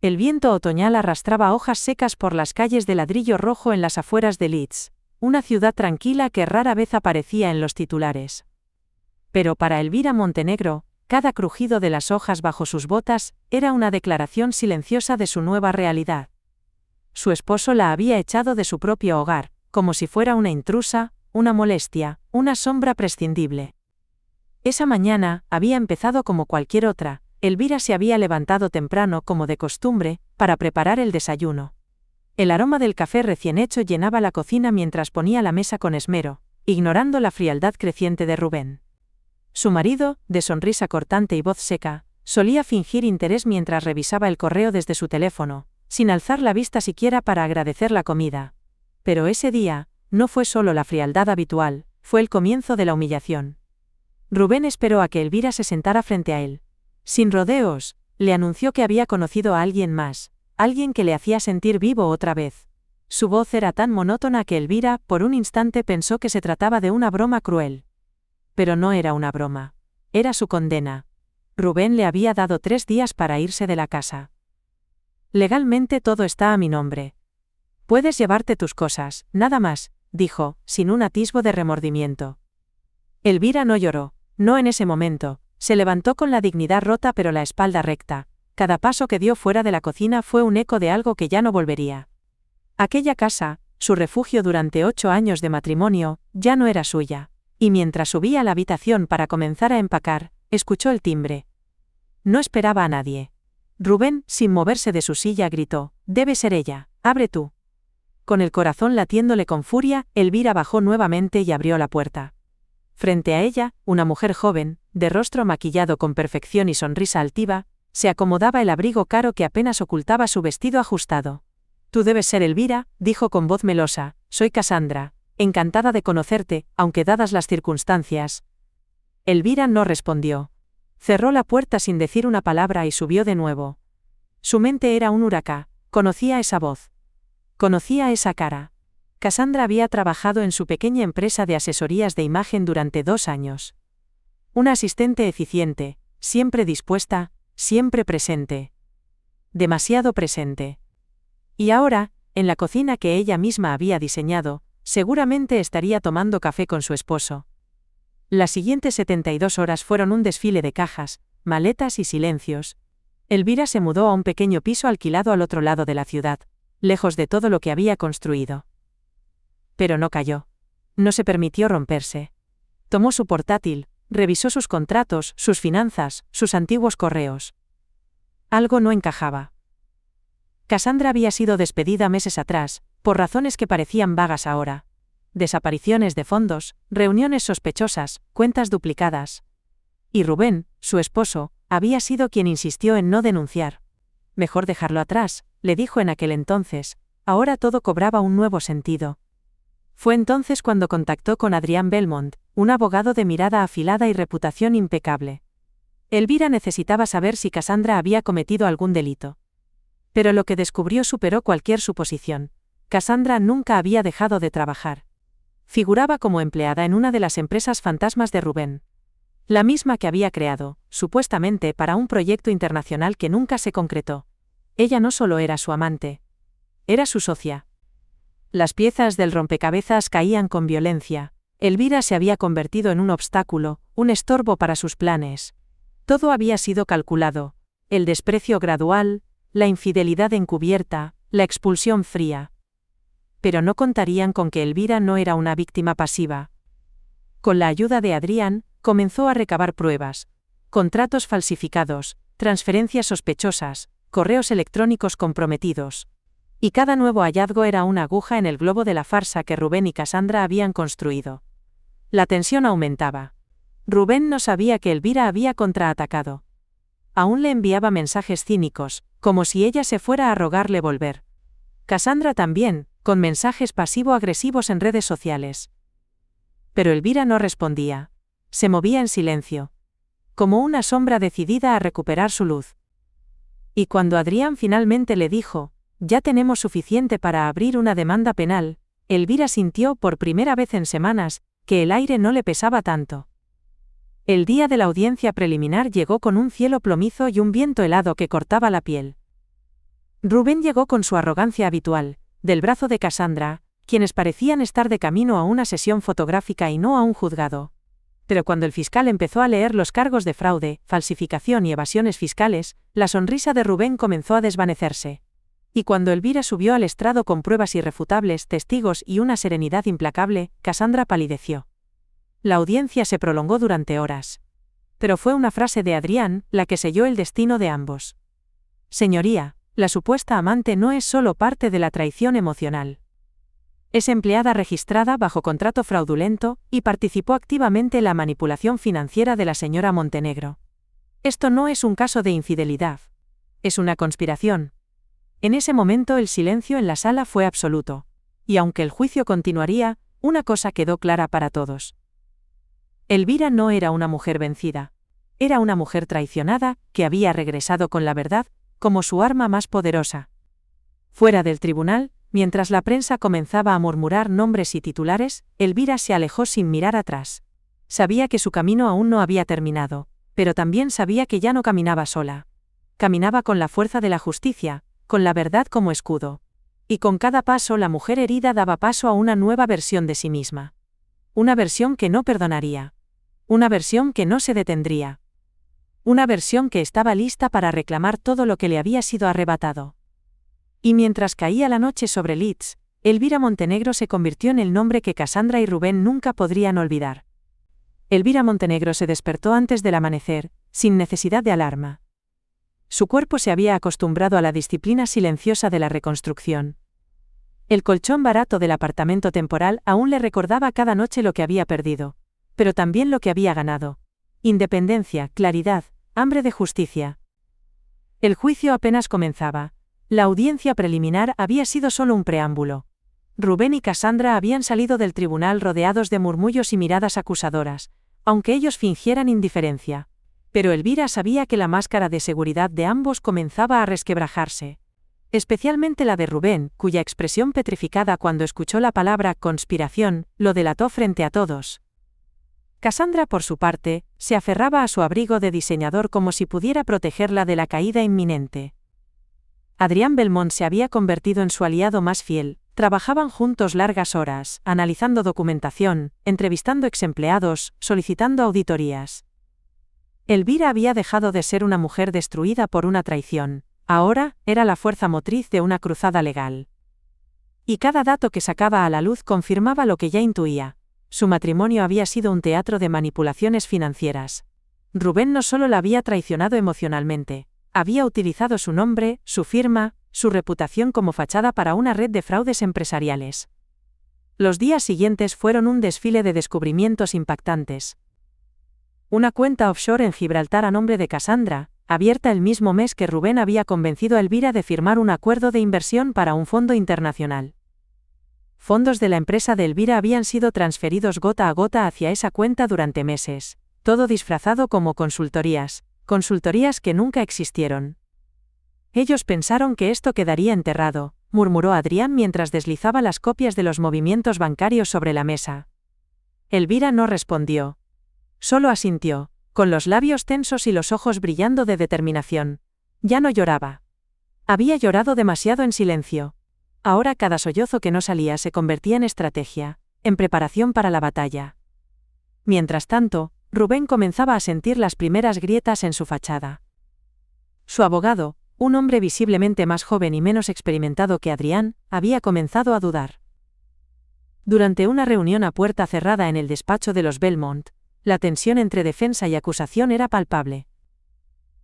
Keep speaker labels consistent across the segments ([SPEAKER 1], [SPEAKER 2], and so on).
[SPEAKER 1] El viento otoñal arrastraba hojas secas por las calles de ladrillo rojo en las afueras de Leeds, una ciudad tranquila que rara vez aparecía en los titulares. Pero para Elvira Montenegro, cada crujido de las hojas bajo sus botas era una declaración silenciosa de su nueva realidad. Su esposo la había echado de su propio hogar, como si fuera una intrusa, una molestia, una sombra prescindible. Esa mañana había empezado como cualquier otra. Elvira se había levantado temprano como de costumbre, para preparar el desayuno. El aroma del café recién hecho llenaba la cocina mientras ponía la mesa con esmero, ignorando la frialdad creciente de Rubén. Su marido, de sonrisa cortante y voz seca, solía fingir interés mientras revisaba el correo desde su teléfono, sin alzar la vista siquiera para agradecer la comida. Pero ese día, no fue solo la frialdad habitual, fue el comienzo de la humillación. Rubén esperó a que Elvira se sentara frente a él. Sin rodeos, le anunció que había conocido a alguien más, alguien que le hacía sentir vivo otra vez. Su voz era tan monótona que Elvira, por un instante, pensó que se trataba de una broma cruel. Pero no era una broma. Era su condena. Rubén le había dado 3 días para irse de la casa. Legalmente todo está a mi nombre. Puedes llevarte tus cosas, nada más, dijo, sin un atisbo de remordimiento. Elvira no lloró, no en ese momento. Se levantó con la dignidad rota pero la espalda recta. Cada paso que dio fuera de la cocina fue un eco de algo que ya no volvería. Aquella casa, su refugio durante 8 años de matrimonio, ya no era suya. Y mientras subía a la habitación para comenzar a empacar, escuchó el timbre. No esperaba a nadie. Rubén, sin moverse de su silla, gritó: «Debe ser ella, abre tú». Con el corazón latiéndole con furia, Elvira bajó nuevamente y abrió la puerta. Frente a ella, una mujer joven, de rostro maquillado con perfección y sonrisa altiva, se acomodaba el abrigo caro que apenas ocultaba su vestido ajustado. «Tú debes ser Elvira», dijo con voz melosa. «Soy Cassandra. Encantada de conocerte, aunque dadas las circunstancias». Elvira no respondió. Cerró la puerta sin decir una palabra y subió de nuevo. Su mente era un huracán. Conocía esa voz. Conocía esa cara. Cassandra había trabajado en su pequeña empresa de asesorías de imagen durante 2 años. Una asistente eficiente, siempre dispuesta, siempre presente. Demasiado presente. Y ahora, en la cocina que ella misma había diseñado, seguramente estaría tomando café con su esposo. Las siguientes 72 horas fueron un desfile de cajas, maletas y silencios. Elvira se mudó a un pequeño piso alquilado al otro lado de la ciudad, lejos de todo lo que había construido. Pero no cayó. No se permitió romperse. Tomó su portátil, revisó sus contratos, sus finanzas, sus antiguos correos. Algo no encajaba. Cassandra había sido despedida meses atrás, por razones que parecían vagas ahora. Desapariciones de fondos, reuniones sospechosas, cuentas duplicadas. Y Rubén, su esposo, había sido quien insistió en no denunciar. Mejor dejarlo atrás, le dijo en aquel entonces. Ahora todo cobraba un nuevo sentido. Fue entonces cuando contactó con Adrián Belmont, un abogado de mirada afilada y reputación impecable. Elvira necesitaba saber si Cassandra había cometido algún delito. Pero lo que descubrió superó cualquier suposición. Cassandra nunca había dejado de trabajar. Figuraba como empleada en una de las empresas fantasmas de Rubén. La misma que había creado, supuestamente para un proyecto internacional que nunca se concretó. Ella no solo era su amante. Era su socia. Las piezas del rompecabezas caían con violencia. Elvira se había convertido en un obstáculo, un estorbo para sus planes. Todo había sido calculado. El desprecio gradual, la infidelidad encubierta, la expulsión fría. Pero no contarían con que Elvira no era una víctima pasiva. Con la ayuda de Adrián, comenzó a recabar pruebas. Contratos falsificados, transferencias sospechosas, correos electrónicos comprometidos. Y cada nuevo hallazgo era una aguja en el globo de la farsa que Rubén y Cassandra habían construido. La tensión aumentaba. Rubén no sabía que Elvira había contraatacado. Aún le enviaba mensajes cínicos, como si ella se fuera a rogarle volver. Cassandra también, con mensajes pasivo-agresivos en redes sociales. Pero Elvira no respondía. Se movía en silencio. Como una sombra decidida a recuperar su luz. Y cuando Adrián finalmente le dijo: «Ya tenemos suficiente para abrir una demanda penal», Elvira sintió por primera vez en semanas que el aire no le pesaba tanto. El día de la audiencia preliminar llegó con un cielo plomizo y un viento helado que cortaba la piel. Rubén llegó con su arrogancia habitual, del brazo de Cassandra, quienes parecían estar de camino a una sesión fotográfica y no a un juzgado. Pero cuando el fiscal empezó a leer los cargos de fraude, falsificación y evasiones fiscales, la sonrisa de Rubén comenzó a desvanecerse. Y cuando Elvira subió al estrado con pruebas irrefutables, testigos y una serenidad implacable, Cassandra palideció. La audiencia se prolongó durante horas. Pero fue una frase de Adrián la que selló el destino de ambos. Señoría, la supuesta amante no es solo parte de la traición emocional. Es empleada registrada bajo contrato fraudulento y participó activamente en la manipulación financiera de la señora Montenegro. Esto no es un caso de infidelidad. Es una conspiración. En ese momento el silencio en la sala fue absoluto. Y aunque el juicio continuaría, una cosa quedó clara para todos. Elvira no era una mujer vencida. Era una mujer traicionada, que había regresado con la verdad, como su arma más poderosa. Fuera del tribunal, mientras la prensa comenzaba a murmurar nombres y titulares, Elvira se alejó sin mirar atrás. Sabía que su camino aún no había terminado, pero también sabía que ya no caminaba sola. Caminaba con la fuerza de la justicia, con la verdad como escudo. Y con cada paso la mujer herida daba paso a una nueva versión de sí misma. Una versión que no perdonaría. Una versión que no se detendría. Una versión que estaba lista para reclamar todo lo que le había sido arrebatado. Y mientras caía la noche sobre Leeds, Elvira Montenegro se convirtió en el nombre que Cassandra y Rubén nunca podrían olvidar. Elvira Montenegro se despertó antes del amanecer, sin necesidad de alarma. Su cuerpo se había acostumbrado a la disciplina silenciosa de la reconstrucción. El colchón barato del apartamento temporal aún le recordaba cada noche lo que había perdido, pero también lo que había ganado. Independencia, claridad, hambre de justicia. El juicio apenas comenzaba. La audiencia preliminar había sido solo un preámbulo. Rubén y Cassandra habían salido del tribunal rodeados de murmullos y miradas acusadoras, aunque ellos fingieran indiferencia. Pero Elvira sabía que la máscara de seguridad de ambos comenzaba a resquebrajarse. Especialmente la de Rubén, cuya expresión petrificada cuando escuchó la palabra conspiración, lo delató frente a todos. Cassandra, por su parte, se aferraba a su abrigo de diseñador como si pudiera protegerla de la caída inminente. Adrián Belmont se había convertido en su aliado más fiel, trabajaban juntos largas horas, analizando documentación, entrevistando exempleados, solicitando auditorías. Elvira había dejado de ser una mujer destruida por una traición, ahora era la fuerza motriz de una cruzada legal. Y cada dato que sacaba a la luz confirmaba lo que ya intuía: su matrimonio había sido un teatro de manipulaciones financieras. Rubén no solo la había traicionado emocionalmente, había utilizado su nombre, su firma, su reputación como fachada para una red de fraudes empresariales. Los días siguientes fueron un desfile de descubrimientos impactantes. Una cuenta offshore en Gibraltar a nombre de Cassandra, abierta el mismo mes que Rubén había convencido a Elvira de firmar un acuerdo de inversión para un fondo internacional. Fondos de la empresa de Elvira habían sido transferidos gota a gota hacia esa cuenta durante meses, todo disfrazado como consultorías que nunca existieron. Ellos pensaron que esto quedaría enterrado, murmuró Adrián mientras deslizaba las copias de los movimientos bancarios sobre la mesa. Elvira no respondió. Solo asintió, con los labios tensos y los ojos brillando de determinación. Ya no lloraba. Había llorado demasiado en silencio. Ahora cada sollozo que no salía se convertía en estrategia, en preparación para la batalla. Mientras tanto, Rubén comenzaba a sentir las primeras grietas en su fachada. Su abogado, un hombre visiblemente más joven y menos experimentado que Adrián, había comenzado a dudar. Durante una reunión a puerta cerrada en el despacho de los Belmont, la tensión entre defensa y acusación era palpable.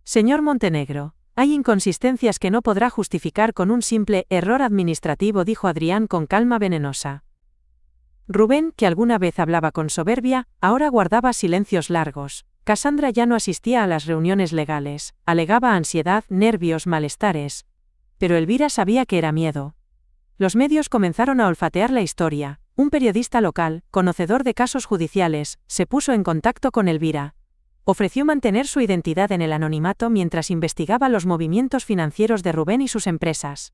[SPEAKER 1] Señor Montenegro, hay inconsistencias que no podrá justificar con un simple error administrativo, dijo Adrián con calma venenosa. Rubén, que alguna vez hablaba con soberbia, ahora guardaba silencios largos. Cassandra ya no asistía a las reuniones legales, alegaba ansiedad, nervios, malestares. Pero Elvira sabía que era miedo. Los medios comenzaron a olfatear la historia. Un periodista local, conocedor de casos judiciales, se puso en contacto con Elvira. Ofreció mantener su identidad en el anonimato mientras investigaba los movimientos financieros de Rubén y sus empresas.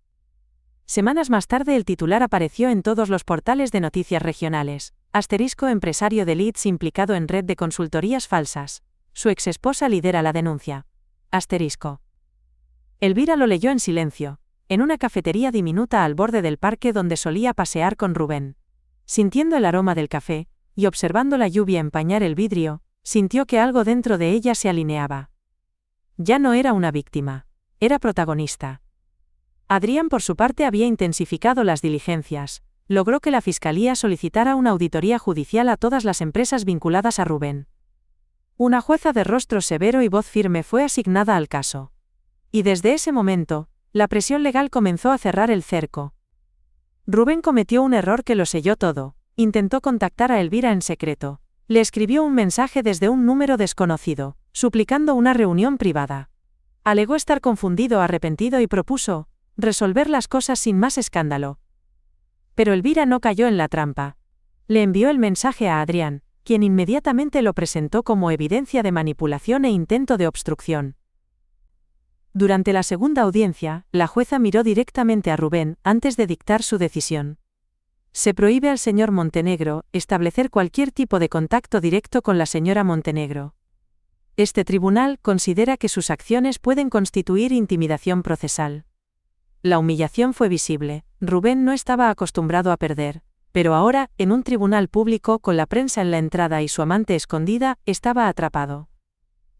[SPEAKER 1] Semanas más tarde el titular apareció en todos los portales de noticias regionales. Empresario de Leeds implicado en red de consultorías falsas. Su exesposa lidera la denuncia. Elvira lo leyó en silencio. en una cafetería diminuta al borde del parque donde solía pasear con Rubén. Sintiendo el aroma del café, y observando la lluvia empañar el vidrio, sintió que algo dentro de ella se alineaba. Ya no era una víctima, era protagonista. Adrián por su parte había intensificado las diligencias, logró que la Fiscalía solicitara una auditoría judicial a todas las empresas vinculadas a Rubén. Una jueza de rostro severo y voz firme fue asignada al caso. Y desde ese momento, la presión legal comenzó a cerrar el cerco. Rubén cometió un error que lo selló todo, intentó contactar a Elvira en secreto, le escribió un mensaje desde un número desconocido, suplicando una reunión privada. Alegó estar confundido, arrepentido y propuso resolver las cosas sin más escándalo. Pero Elvira no cayó en la trampa. Le envió el mensaje a Adrián, quien inmediatamente lo presentó como evidencia de manipulación e intento de obstrucción. Durante la segunda audiencia, la jueza miró directamente a Rubén antes de dictar su decisión. Se prohíbe al señor Montenegro establecer cualquier tipo de contacto directo con la señora Montenegro. Este tribunal considera que sus acciones pueden constituir intimidación procesal. La humillación fue visible. Rubén no estaba acostumbrado a perder, pero ahora, en un tribunal público con la prensa en la entrada y su amante escondida, estaba atrapado.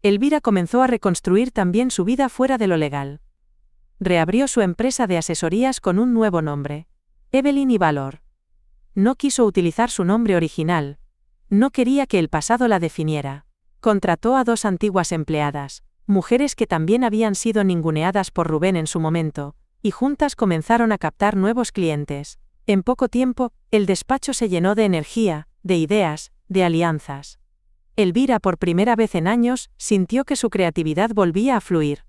[SPEAKER 1] Elvira comenzó a reconstruir también su vida fuera de lo legal. Reabrió su empresa de asesorías con un nuevo nombre: Evelyn y Valor. No quiso utilizar su nombre original. No quería que el pasado la definiera. Contrató a 2 antiguas empleadas, mujeres que también habían sido ninguneadas por Rubén en su momento, y juntas comenzaron a captar nuevos clientes. En poco tiempo, el despacho se llenó de energía, de ideas, de alianzas. Elvira, por primera vez en años, sintió que su creatividad volvía a fluir.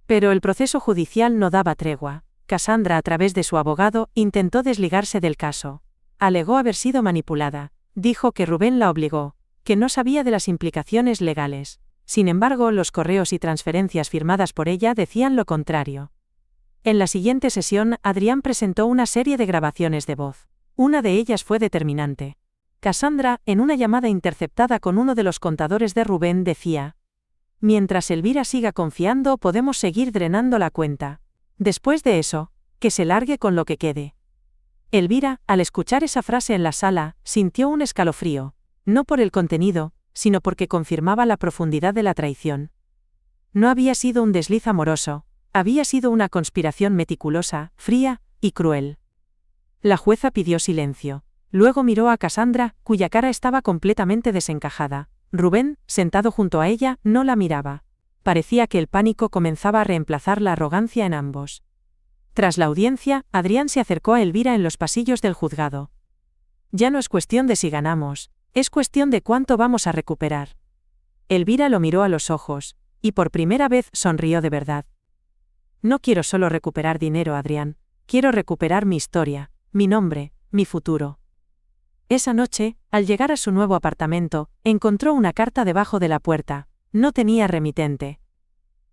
[SPEAKER 1] Pero el proceso judicial no daba tregua. Cassandra, a través de su abogado, intentó desligarse del caso. Alegó haber sido manipulada. Dijo que Rubén la obligó, que no sabía de las implicaciones legales. Sin embargo, los correos y transferencias firmadas por ella decían lo contrario. En la siguiente sesión, Adrián presentó una serie de grabaciones de voz. Una de ellas fue determinante. Cassandra, en una llamada interceptada con uno de los contadores de Rubén, decía: «Mientras Elvira siga confiando, podemos seguir drenando la cuenta. Después de eso, que se largue con lo que quede». Elvira, al escuchar esa frase en la sala, sintió un escalofrío, no por el contenido, sino porque confirmaba la profundidad de la traición. No había sido un desliz amoroso, había sido una conspiración meticulosa, fría y cruel. La jueza pidió silencio. Luego miró a Cassandra, cuya cara estaba completamente desencajada. Rubén, sentado junto a ella, no la miraba. Parecía que el pánico comenzaba a reemplazar la arrogancia en ambos. Tras la audiencia, Adrián se acercó a Elvira en los pasillos del juzgado. «Ya no es cuestión de si ganamos, es cuestión de cuánto vamos a recuperar». Elvira lo miró a los ojos, y por primera vez sonrió de verdad. «No quiero solo recuperar dinero, Adrián, quiero recuperar mi historia, mi nombre, mi futuro». Esa noche, al llegar a su nuevo apartamento, encontró una carta debajo de la puerta. No tenía remitente.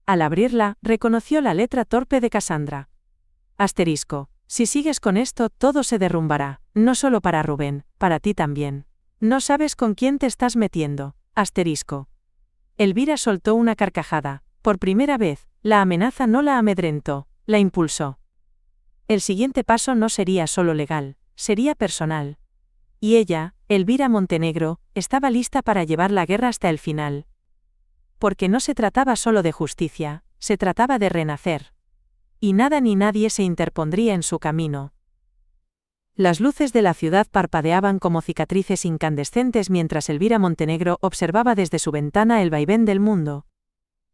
[SPEAKER 1] Al abrirla, reconoció la letra torpe de Cassandra. Asterisco. Si sigues con esto, todo se derrumbará, no solo para Rubén, para ti también. No sabes con quién te estás metiendo. Asterisco. Elvira soltó una carcajada. Por primera vez, la amenaza no la amedrentó, la impulsó. El siguiente paso no sería solo legal, sería personal. Y ella, Elvira Montenegro, estaba lista para llevar la guerra hasta el final. Porque no se trataba solo de justicia, se trataba de renacer. Y nada ni nadie se interpondría en su camino. Las luces de la ciudad parpadeaban como cicatrices incandescentes mientras Elvira Montenegro observaba desde su ventana el vaivén del mundo.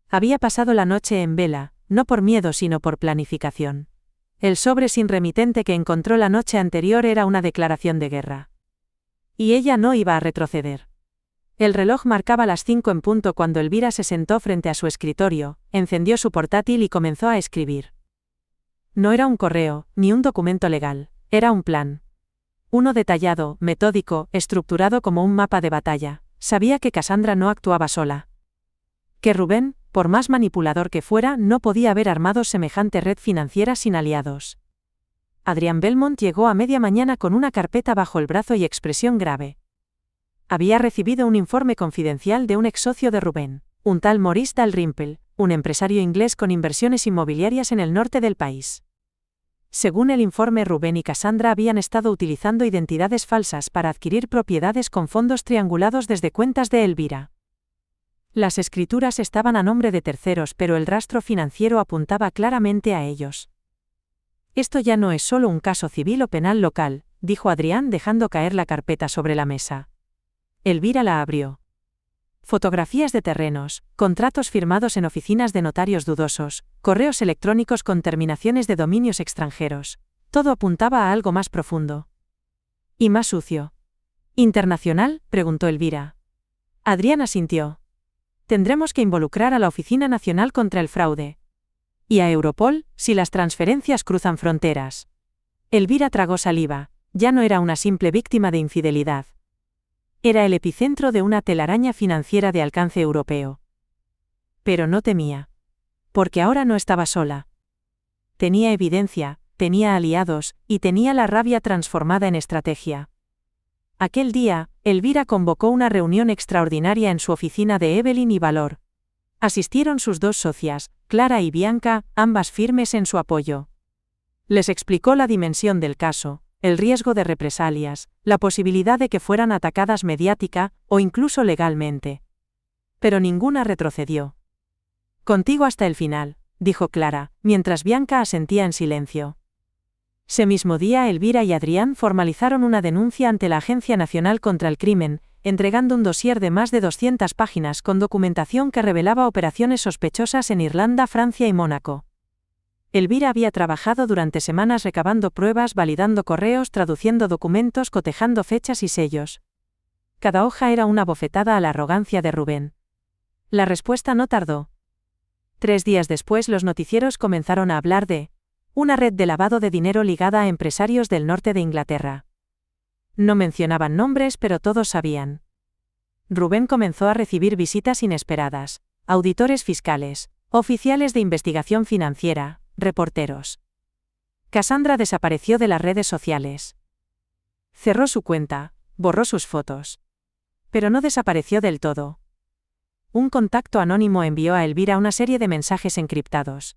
[SPEAKER 1] Había pasado la noche en vela, no por miedo sino por planificación. El sobre sin remitente que encontró la noche anterior era una declaración de guerra. Y ella no iba a retroceder. El reloj marcaba las 5 en punto cuando Elvira se sentó frente a su escritorio, encendió su portátil y comenzó a escribir. No era un correo, ni un documento legal, era un plan. Uno detallado, metódico, estructurado como un mapa de batalla. Sabía que Cassandra no actuaba sola. Que Rubén, por más manipulador que fuera, no podía haber armado semejante red financiera sin aliados. Adrián Belmont llegó a media mañana con una carpeta bajo el brazo y expresión grave. Había recibido un informe confidencial de un ex socio de Rubén, un tal Maurice Dalrymple, un empresario inglés con inversiones inmobiliarias en el norte del país. Según el informe, Rubén y Cassandra habían estado utilizando identidades falsas para adquirir propiedades con fondos triangulados desde cuentas de Elvira. Las escrituras estaban a nombre de terceros, pero el rastro financiero apuntaba claramente a ellos. Esto ya no es solo un caso civil o penal local, dijo Adrián dejando caer la carpeta sobre la mesa. Elvira la abrió. Fotografías de terrenos, contratos firmados en oficinas de notarios dudosos, correos electrónicos con terminaciones de dominios extranjeros. Todo apuntaba a algo más profundo. ¿Y más sucio? ¿Internacional?, preguntó Elvira. Adrián asintió. Tendremos que involucrar a la Oficina Nacional contra el Fraude. Y a Europol, si las transferencias cruzan fronteras. Elvira tragó saliva. Ya no era una simple víctima de infidelidad. Era el epicentro de una telaraña financiera de alcance europeo. Pero no temía. Porque ahora no estaba sola. Tenía evidencia, tenía aliados, y tenía la rabia transformada en estrategia. Aquel día, Elvira convocó una reunión extraordinaria en su oficina de Evelyn y Valor. Asistieron sus dos socias, Clara y Bianca, ambas firmes en su apoyo. Les explicó la dimensión del caso, el riesgo de represalias, la posibilidad de que fueran atacadas mediática, o incluso legalmente. Pero ninguna retrocedió. Contigo hasta el final, dijo Clara, mientras Bianca asentía en silencio. Ese mismo día Elvira y Adrián formalizaron una denuncia ante la Agencia Nacional contra el Crimen, entregando un dossier de más de 200 páginas con documentación que revelaba operaciones sospechosas en Irlanda, Francia y Mónaco. Elvira había trabajado durante semanas recabando pruebas, validando correos, traduciendo documentos, cotejando fechas y sellos. Cada hoja era una bofetada a la arrogancia de Rubén. La respuesta no tardó. 3 días después los noticieros comenzaron a hablar de una red de lavado de dinero ligada a empresarios del norte de Inglaterra. No mencionaban nombres, pero todos sabían. Rubén comenzó a recibir visitas inesperadas, auditores fiscales, oficiales de investigación financiera, reporteros. Cassandra desapareció de las redes sociales. Cerró su cuenta, borró sus fotos. Pero no desapareció del todo. Un contacto anónimo envió a Elvira una serie de mensajes encriptados.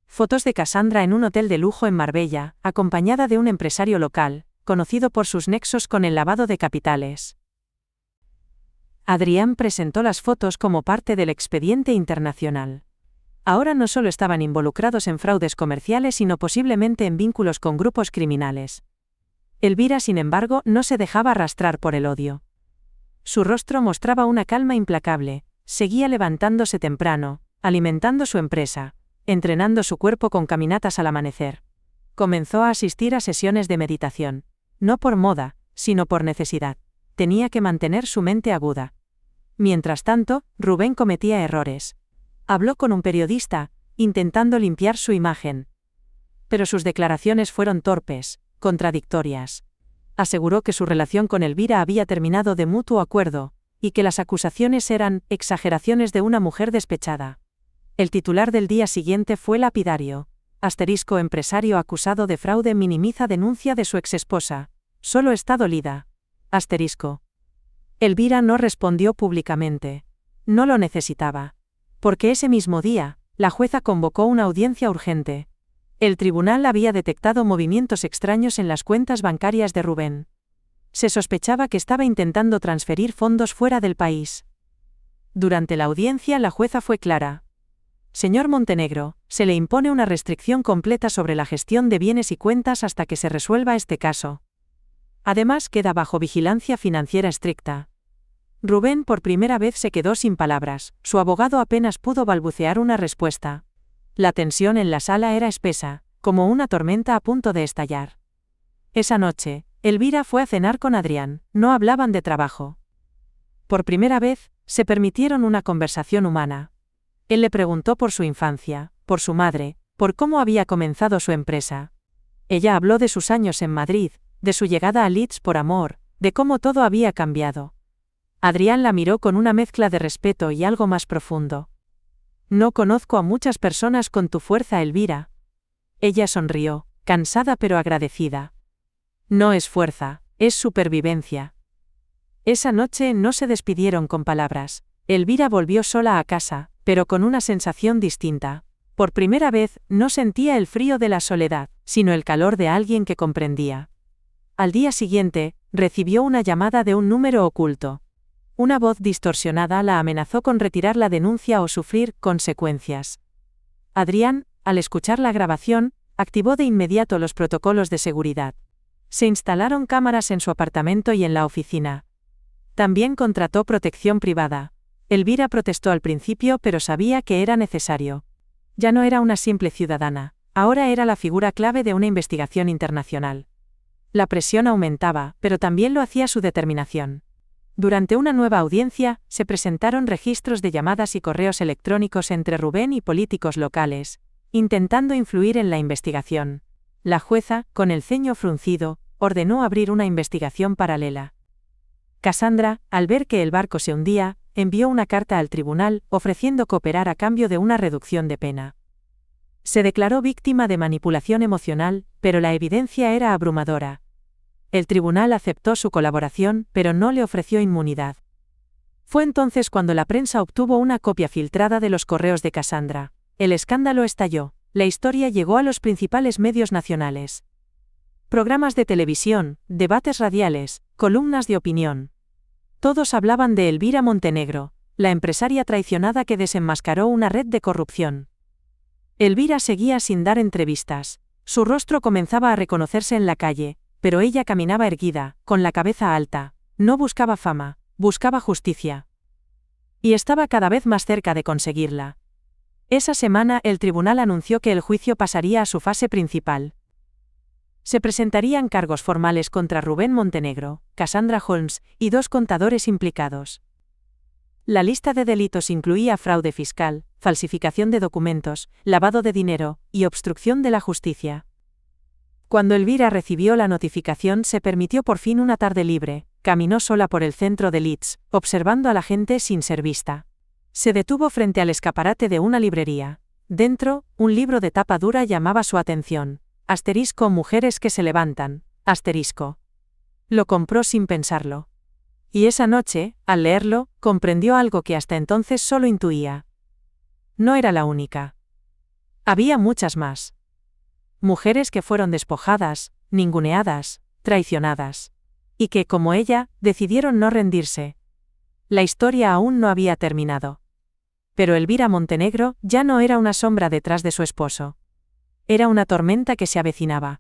[SPEAKER 1] Fotos de Cassandra en un hotel de lujo en Marbella, acompañada de un empresario local, conocido por sus nexos con el lavado de capitales. Adrián presentó las fotos como parte del expediente internacional. Ahora no solo estaban involucrados en fraudes comerciales, sino posiblemente en vínculos con grupos criminales. Elvira, sin embargo, no se dejaba arrastrar por el odio. Su rostro mostraba una calma implacable, seguía levantándose temprano, alimentando su empresa, entrenando su cuerpo con caminatas al amanecer. Comenzó a asistir a sesiones de meditación. No por moda, sino por necesidad. Tenía que mantener su mente aguda. Mientras tanto, Rubén cometía errores. Habló con un periodista, intentando limpiar su imagen. Pero sus declaraciones fueron torpes, contradictorias. Aseguró que su relación con Elvira había terminado de mutuo acuerdo, y que las acusaciones eran exageraciones de una mujer despechada. El titular del día siguiente fue lapidario. Empresario acusado de fraude minimiza denuncia de su exesposa. Solo está dolida. Elvira no respondió públicamente. No lo necesitaba. Porque ese mismo día, la jueza convocó una audiencia urgente. El tribunal había detectado movimientos extraños en las cuentas bancarias de Rubén. Se sospechaba que estaba intentando transferir fondos fuera del país. Durante la audiencia la jueza fue clara. Señor Montenegro, se le impone una restricción completa sobre la gestión de bienes y cuentas hasta que se resuelva este caso. Además, queda bajo vigilancia financiera estricta. Rubén por primera vez se quedó sin palabras, su abogado apenas pudo balbucear una respuesta. La tensión en la sala era espesa, como una tormenta a punto de estallar. Esa noche, Elvira fue a cenar con Adrián, no hablaban de trabajo. Por primera vez, se permitieron una conversación humana. Él le preguntó por su infancia, por su madre, por cómo había comenzado su empresa. Ella habló de sus años en Madrid, de su llegada a Leeds por amor, de cómo todo había cambiado. Adrián la miró con una mezcla de respeto y algo más profundo. No conozco a muchas personas con tu fuerza, Elvira. Ella sonrió, cansada pero agradecida. No es fuerza, es supervivencia. Esa noche no se despidieron con palabras. Elvira volvió sola a casa, pero con una sensación distinta. Por primera vez, no sentía el frío de la soledad, sino el calor de alguien que comprendía. Al día siguiente, recibió una llamada de un número oculto. Una voz distorsionada la amenazó con retirar la denuncia o sufrir consecuencias. Adrián, al escuchar la grabación, activó de inmediato los protocolos de seguridad. Se instalaron cámaras en su apartamento y en la oficina. También contrató protección privada. Elvira protestó al principio, pero sabía que era necesario. Ya no era una simple ciudadana, ahora era la figura clave de una investigación internacional. La presión aumentaba, pero también lo hacía su determinación. Durante una nueva audiencia, se presentaron registros de llamadas y correos electrónicos entre Rubén y políticos locales, intentando influir en la investigación. La jueza, con el ceño fruncido, ordenó abrir una investigación paralela. Cassandra, al ver que el barco se hundía, envió una carta al tribunal, ofreciendo cooperar a cambio de una reducción de pena. Se declaró víctima de manipulación emocional, pero la evidencia era abrumadora. El tribunal aceptó su colaboración, pero no le ofreció inmunidad. Fue entonces cuando la prensa obtuvo una copia filtrada de los correos de Cassandra. El escándalo estalló. La historia llegó a los principales medios nacionales. Programas de televisión, debates radiales, columnas de opinión. Todos hablaban de Elvira Montenegro, la empresaria traicionada que desenmascaró una red de corrupción. Elvira seguía sin dar entrevistas. Su rostro comenzaba a reconocerse en la calle, pero ella caminaba erguida, con la cabeza alta. No buscaba fama, buscaba justicia. Y estaba cada vez más cerca de conseguirla. Esa semana el tribunal anunció que el juicio pasaría a su fase principal. Se presentarían cargos formales contra Rubén Montenegro, Cassandra Holmes y 2 contadores implicados. La lista de delitos incluía fraude fiscal, falsificación de documentos, lavado de dinero y obstrucción de la justicia. Cuando Elvira recibió la notificación se permitió por fin una tarde libre, caminó sola por el centro de Leeds, observando a la gente sin ser vista. Se detuvo frente al escaparate de una librería. Dentro, un libro de tapa dura llamaba su atención. Asterisco mujeres que se levantan. Asterisco. Lo compró sin pensarlo. Y esa noche, al leerlo, comprendió algo que hasta entonces solo intuía. No era la única. Había muchas más. Mujeres que fueron despojadas, ninguneadas, traicionadas. Y que, como ella, decidieron no rendirse. La historia aún no había terminado. Pero Elvira Montenegro ya no era una sombra detrás de su esposo. Era una tormenta que se avecinaba.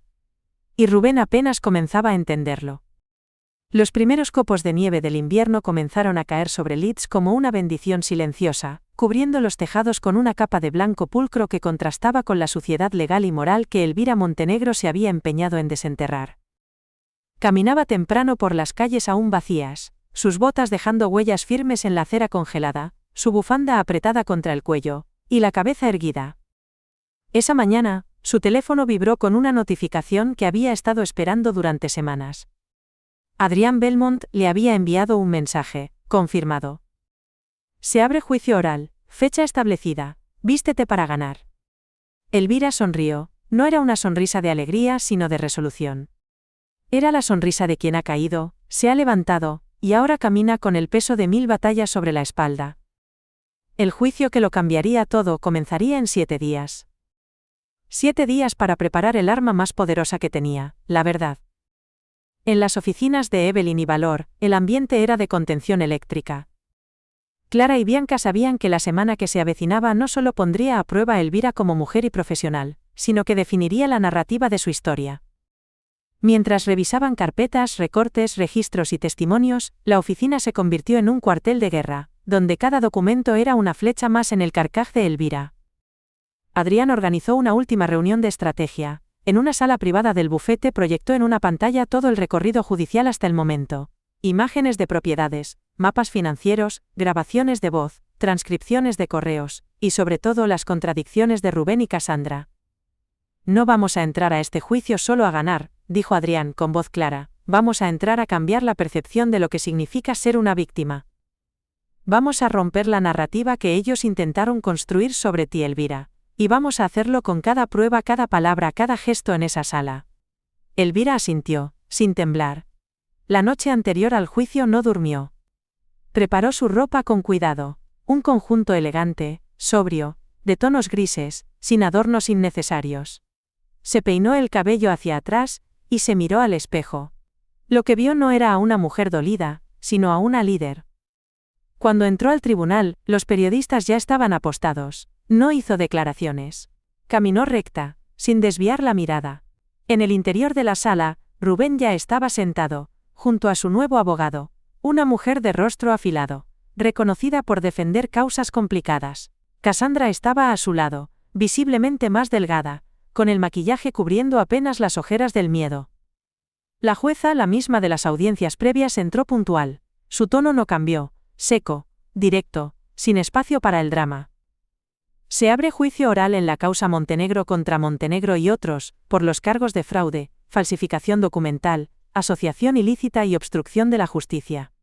[SPEAKER 1] Y Rubén apenas comenzaba a entenderlo. Los primeros copos de nieve del invierno comenzaron a caer sobre Leeds como una bendición silenciosa, cubriendo los tejados con una capa de blanco pulcro que contrastaba con la suciedad legal y moral que Elvira Montenegro se había empeñado en desenterrar. Caminaba temprano por las calles aún vacías, sus botas dejando huellas firmes en la acera congelada, su bufanda apretada contra el cuello, y la cabeza erguida. Esa mañana, su teléfono vibró con una notificación que había estado esperando durante semanas. Adrián Belmont le había enviado un mensaje, confirmado. Se abre juicio oral, fecha establecida, vístete para ganar. Elvira sonrió, no era una sonrisa de alegría sino de resolución. Era la sonrisa de quien ha caído, se ha levantado, y ahora camina con el peso de 1000 batallas sobre la espalda. El juicio que lo cambiaría todo comenzaría en 7 días. 7 días para preparar el arma más poderosa que tenía, la verdad. En las oficinas de Evelyn y Valor, el ambiente era de contención eléctrica. Clara y Bianca sabían que la semana que se avecinaba no solo pondría a prueba a Elvira como mujer y profesional, sino que definiría la narrativa de su historia. Mientras revisaban carpetas, recortes, registros y testimonios, la oficina se convirtió en un cuartel de guerra, donde cada documento era una flecha más en el carcaj de Elvira. Adrián organizó una última reunión de estrategia. En una sala privada del bufete proyectó en una pantalla todo el recorrido judicial hasta el momento. Imágenes de propiedades, mapas financieros, grabaciones de voz, transcripciones de correos, y sobre todo las contradicciones de Rubén y Cassandra. No vamos a entrar a este juicio solo a ganar, dijo Adrián con voz clara, vamos a entrar a cambiar la percepción de lo que significa ser una víctima. Vamos a romper la narrativa que ellos intentaron construir sobre ti, Elvira. Y vamos a hacerlo con cada prueba, cada palabra, cada gesto en esa sala. Elvira asintió, sin temblar. La noche anterior al juicio no durmió. Preparó su ropa con cuidado, un conjunto elegante, sobrio, de tonos grises, sin adornos innecesarios. Se peinó el cabello hacia atrás y se miró al espejo. Lo que vio no era a una mujer dolida, sino a una líder. Cuando entró al tribunal, los periodistas ya estaban apostados. No hizo declaraciones. Caminó recta, sin desviar la mirada. En el interior de la sala, Rubén ya estaba sentado, junto a su nuevo abogado, una mujer de rostro afilado, reconocida por defender causas complicadas. Cassandra estaba a su lado, visiblemente más delgada, con el maquillaje cubriendo apenas las ojeras del miedo. La jueza, la misma de las audiencias previas, entró puntual. Su tono no cambió, seco, directo, sin espacio para el drama. Se abre juicio oral en la causa Montenegro contra Montenegro y otros, por los cargos de fraude, falsificación documental, asociación ilícita y obstrucción de la justicia.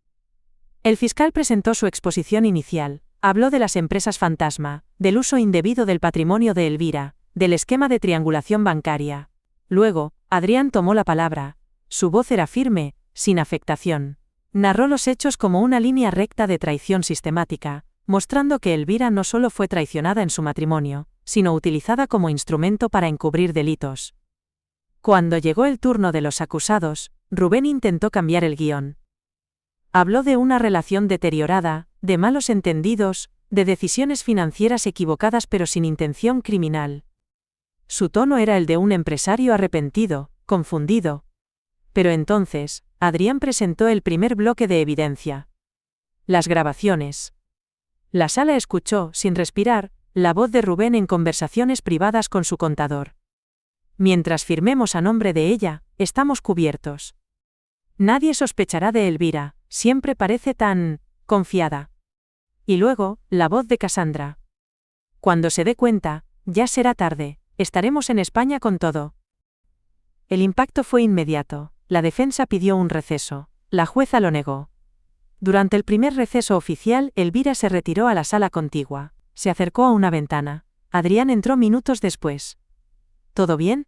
[SPEAKER 1] El fiscal presentó su exposición inicial, habló de las empresas fantasma, del uso indebido del patrimonio de Elvira, del esquema de triangulación bancaria. Luego, Adrián tomó la palabra. Su voz era firme, sin afectación. Narró los hechos como una línea recta de traición sistemática, mostrando que Elvira no solo fue traicionada en su matrimonio, sino utilizada como instrumento para encubrir delitos. Cuando llegó el turno de los acusados, Rubén intentó cambiar el guión. Habló de una relación deteriorada, de malos entendidos, de decisiones financieras equivocadas pero sin intención criminal. Su tono era el de un empresario arrepentido, confundido. Pero entonces, Adrián presentó el primer bloque de evidencia. Las grabaciones. La sala escuchó, sin respirar, la voz de Rubén en conversaciones privadas con su contador. Mientras firmemos a nombre de ella, estamos cubiertos. Nadie sospechará de Elvira, siempre parece tan confiada. Y luego, la voz de Cassandra. Cuando se dé cuenta, ya será tarde, estaremos en España con todo. El impacto fue inmediato. La defensa pidió un receso. La jueza lo negó. Durante el primer receso oficial, Elvira se retiró a la sala contigua. Se acercó a una ventana. Adrián entró minutos después. ¿Todo bien?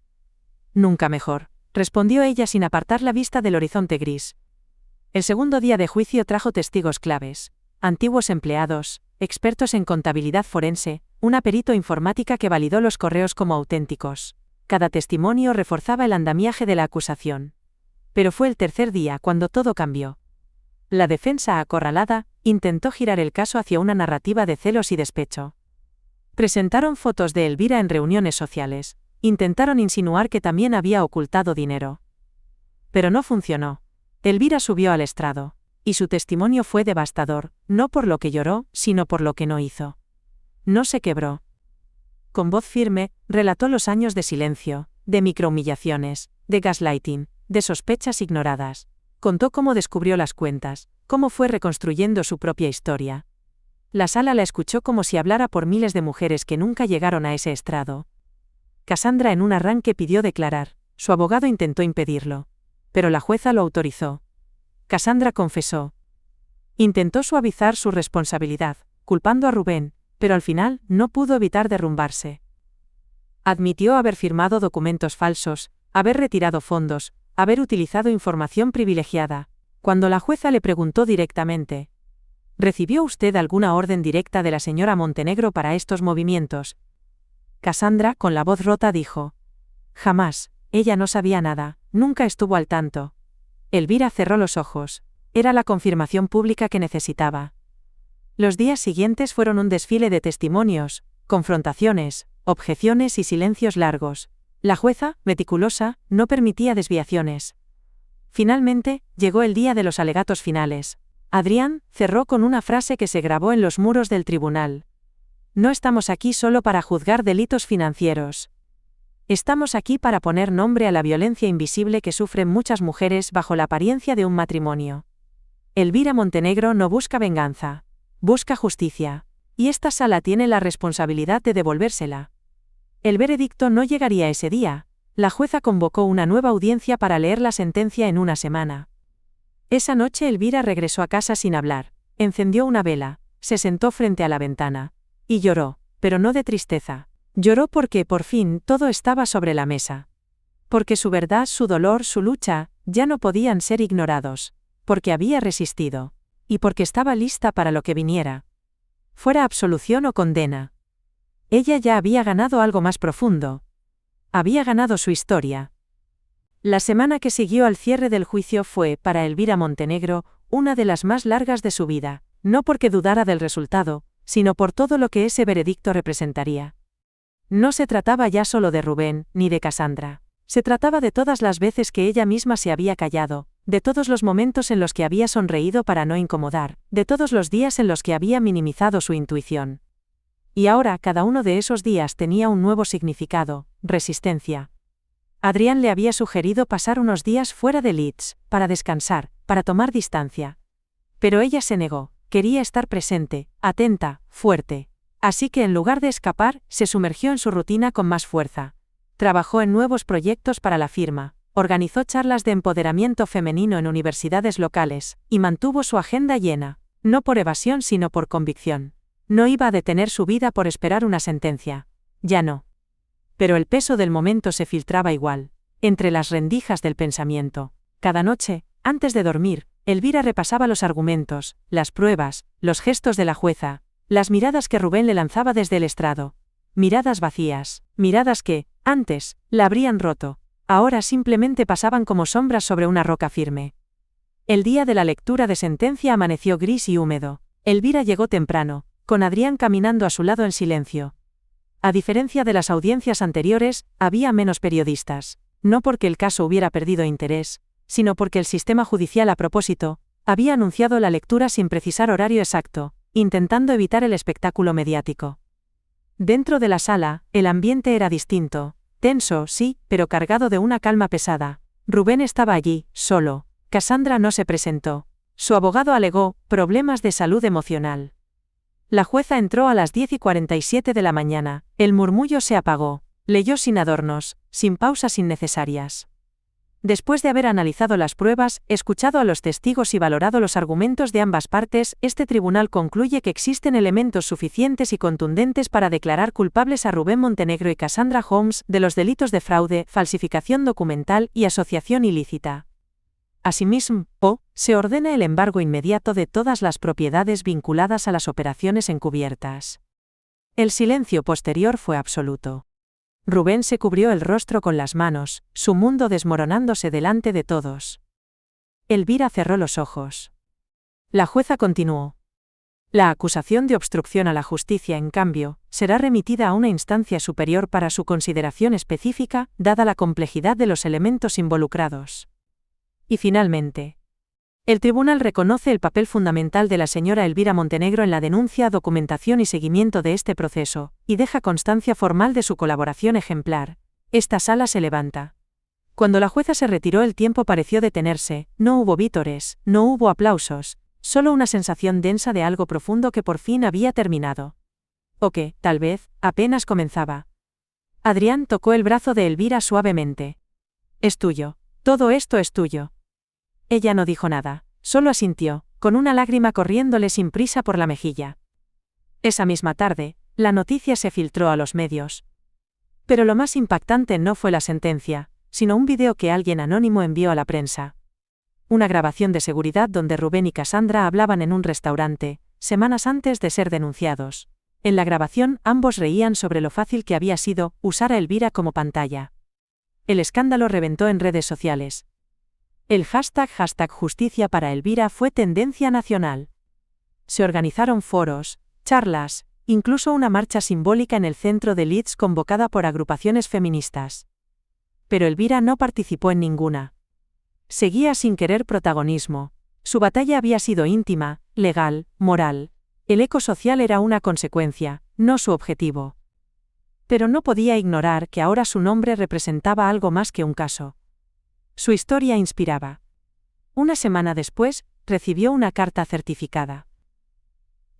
[SPEAKER 1] Nunca mejor, respondió ella sin apartar la vista del horizonte gris. El segundo día de juicio trajo testigos claves. Antiguos empleados, expertos en contabilidad forense, una perito informática que validó los correos como auténticos. Cada testimonio reforzaba el andamiaje de la acusación. Pero fue el tercer día cuando todo cambió. La defensa, acorralada, intentó girar el caso hacia una narrativa de celos y despecho. Presentaron fotos de Elvira en reuniones sociales, intentaron insinuar que también había ocultado dinero. Pero no funcionó. Elvira subió al estrado, y su testimonio fue devastador, no por lo que lloró, sino por lo que no hizo. No se quebró. Con voz firme, relató los años de silencio, de microhumillaciones, de gaslighting, de sospechas ignoradas. Contó cómo descubrió las cuentas, cómo fue reconstruyendo su propia historia. La sala la escuchó como si hablara por miles de mujeres que nunca llegaron a ese estrado. Cassandra en un arranque pidió declarar, su abogado intentó impedirlo. Pero la jueza lo autorizó. Cassandra confesó. Intentó suavizar su responsabilidad, culpando a Rubén, pero al final no pudo evitar derrumbarse. Admitió haber firmado documentos falsos, haber retirado fondos, haber utilizado información privilegiada. Cuando la jueza le preguntó directamente, ¿recibió usted alguna orden directa de la señora Montenegro para estos movimientos? Cassandra, con la voz rota, dijo, jamás, ella no sabía nada, nunca estuvo al tanto. Elvira cerró los ojos. Era la confirmación pública que necesitaba. Los días siguientes fueron un desfile de testimonios, confrontaciones, objeciones y silencios largos. La jueza, meticulosa, no permitía desviaciones. Finalmente, llegó el día de los alegatos finales. Adrián cerró con una frase que se grabó en los muros del tribunal. No estamos aquí solo para juzgar delitos financieros. Estamos aquí para poner nombre a la violencia invisible que sufren muchas mujeres bajo la apariencia de un matrimonio. Elvira Montenegro no busca venganza. Busca justicia. Y esta sala tiene la responsabilidad de devolvérsela. El veredicto no llegaría ese día. La jueza convocó una nueva audiencia para leer la sentencia en una semana. Esa noche Elvira regresó a casa sin hablar. Encendió una vela, se sentó frente a la ventana. Y lloró, pero no de tristeza. Lloró porque, por fin, todo estaba sobre la mesa. Porque su verdad, su dolor, su lucha, ya no podían ser ignorados. Porque había resistido. Y porque estaba lista para lo que viniera. Fuera absolución o condena. Ella ya había ganado algo más profundo. Había ganado su historia. La semana que siguió al cierre del juicio fue, para Elvira Montenegro, una de las más largas de su vida, no porque dudara del resultado, sino por todo lo que ese veredicto representaría. No se trataba ya solo de Rubén, ni de Cassandra. Se trataba de todas las veces que ella misma se había callado, de todos los momentos en los que había sonreído para no incomodar, de todos los días en los que había minimizado su intuición. Y ahora cada uno de esos días tenía un nuevo significado: resistencia. Adrián le había sugerido pasar unos días fuera de Leeds, para descansar, para tomar distancia. Pero ella se negó, quería estar presente, atenta, fuerte. Así que en lugar de escapar, se sumergió en su rutina con más fuerza. Trabajó en nuevos proyectos para la firma, organizó charlas de empoderamiento femenino en universidades locales, y mantuvo su agenda llena, no por evasión sino por convicción. No iba a detener su vida por esperar una sentencia. Ya no. Pero el peso del momento se filtraba igual, entre las rendijas del pensamiento. Cada noche, antes de dormir, Elvira repasaba los argumentos, las pruebas, los gestos de la jueza, las miradas que Rubén le lanzaba desde el estrado. Miradas vacías, miradas que, antes, la habrían roto, ahora simplemente pasaban como sombras sobre una roca firme. El día de la lectura de sentencia amaneció gris y húmedo. Elvira llegó temprano, con Adrián caminando a su lado en silencio. A diferencia de las audiencias anteriores, había menos periodistas, no porque el caso hubiera perdido interés, sino porque el sistema judicial a propósito, había anunciado la lectura sin precisar horario exacto, intentando evitar el espectáculo mediático. Dentro de la sala, el ambiente era distinto, tenso, sí, pero cargado de una calma pesada. Rubén estaba allí, solo. Cassandra no se presentó. Su abogado alegó problemas de salud emocional. La jueza entró a las 10:47 de la mañana, el murmullo se apagó, leyó sin adornos, sin pausas innecesarias. Después de haber analizado las pruebas, escuchado a los testigos y valorado los argumentos de ambas partes, este tribunal concluye que existen elementos suficientes y contundentes para declarar culpables a Rubén Montenegro y Cassandra Holmes de los delitos de fraude, falsificación documental y asociación ilícita. Asimismo, se ordena el embargo inmediato de todas las propiedades vinculadas a las operaciones encubiertas. El silencio posterior fue absoluto. Rubén se cubrió el rostro con las manos, su mundo desmoronándose delante de todos. Elvira cerró los ojos. La jueza continuó. La acusación de obstrucción a la justicia, en cambio, será remitida a una instancia superior para su consideración específica, dada la complejidad de los elementos involucrados. Y finalmente, el tribunal reconoce el papel fundamental de la señora Elvira Montenegro en la denuncia, documentación y seguimiento de este proceso, y deja constancia formal de su colaboración ejemplar. Esta sala se levanta. Cuando la jueza se retiró, el tiempo pareció detenerse, no hubo vítores, no hubo aplausos, solo una sensación densa de algo profundo que por fin había terminado. O que, tal vez, apenas comenzaba. Adrián tocó el brazo de Elvira suavemente. Es tuyo. Todo esto es tuyo. Ella no dijo nada, solo asintió, con una lágrima corriéndole sin prisa por la mejilla. Esa misma tarde, la noticia se filtró a los medios. Pero lo más impactante no fue la sentencia, sino un video que alguien anónimo envió a la prensa. Una grabación de seguridad donde Rubén y Cassandra hablaban en un restaurante, semanas antes de ser denunciados. En la grabación, ambos reían sobre lo fácil que había sido usar a Elvira como pantalla. El escándalo reventó en redes sociales. El hashtag #Justicia para Elvira fue tendencia nacional. Se organizaron foros, charlas, incluso una marcha simbólica en el centro de Leeds convocada por agrupaciones feministas. Pero Elvira no participó en ninguna. Seguía sin querer protagonismo. Su batalla había sido íntima, legal, moral. El eco social era una consecuencia, no su objetivo. Pero no podía ignorar que ahora su nombre representaba algo más que un caso. Su historia inspiraba. Una semana después, recibió una carta certificada.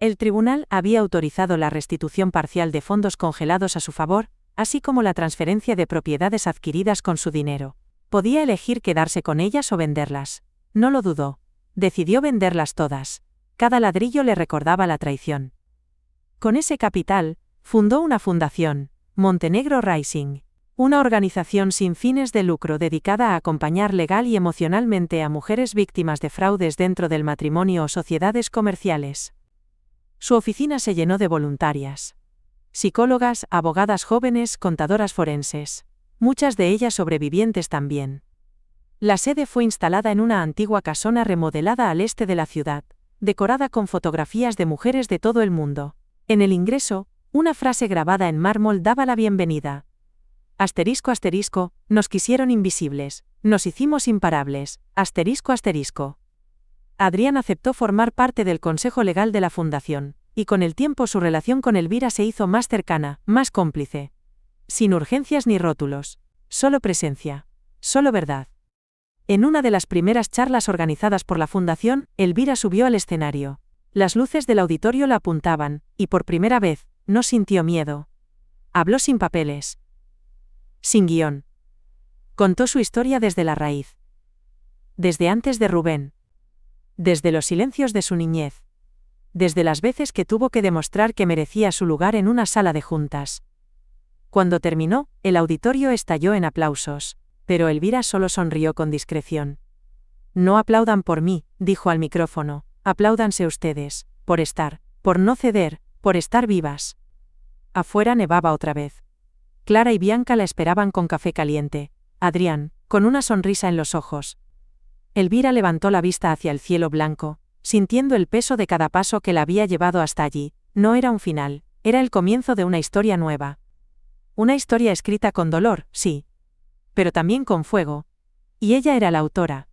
[SPEAKER 1] El tribunal había autorizado la restitución parcial de fondos congelados a su favor, así como la transferencia de propiedades adquiridas con su dinero. Podía elegir quedarse con ellas o venderlas. No lo dudó. Decidió venderlas todas. Cada ladrillo le recordaba la traición. Con ese capital, fundó una fundación, Montenegro Rising. Una organización sin fines de lucro dedicada a acompañar legal y emocionalmente a mujeres víctimas de fraudes dentro del matrimonio o sociedades comerciales. Su oficina se llenó de voluntarias. Psicólogas, abogadas jóvenes, contadoras forenses. Muchas de ellas sobrevivientes también. La sede fue instalada en una antigua casona remodelada al este de la ciudad, decorada con fotografías de mujeres de todo el mundo. En el ingreso, una frase grabada en mármol daba la bienvenida. Asterisco asterisco, nos quisieron invisibles, nos hicimos imparables, asterisco asterisco. Adrián aceptó formar parte del consejo legal de la fundación, y con el tiempo su relación con Elvira se hizo más cercana, más cómplice. Sin urgencias ni rótulos, solo presencia, solo verdad. En una de las primeras charlas organizadas por la fundación, Elvira subió al escenario. Las luces del auditorio la apuntaban, y por primera vez, no sintió miedo. Habló sin papeles. Sin guión. Contó su historia desde la raíz. Desde antes de Rubén. Desde los silencios de su niñez. Desde las veces que tuvo que demostrar que merecía su lugar en una sala de juntas. Cuando terminó, el auditorio estalló en aplausos, pero Elvira solo sonrió con discreción. No aplaudan por mí, dijo al micrófono, apláudanse ustedes, por estar, por no ceder, por estar vivas. Afuera nevaba otra vez. Clara y Bianca la esperaban con café caliente. Adrián, con una sonrisa en los ojos. Elvira levantó la vista hacia el cielo blanco, sintiendo el peso de cada paso que la había llevado hasta allí. No era un final, era el comienzo de una historia nueva. Una historia escrita con dolor, sí. Pero también con fuego. Y ella era la autora.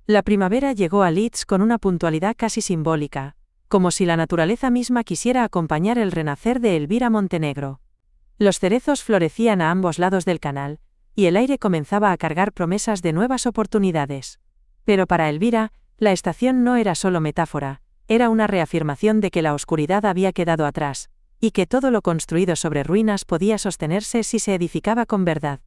[SPEAKER 1] La primavera llegó a Leeds con una puntualidad casi simbólica, como si la naturaleza misma quisiera acompañar el renacer de Elvira Montenegro. Los cerezos florecían a ambos lados del canal, y el aire comenzaba a cargar promesas de nuevas oportunidades. Pero para Elvira, la estación no era solo metáfora, era una reafirmación de que la oscuridad había quedado atrás, y que todo lo construido sobre ruinas podía sostenerse si se edificaba con verdad.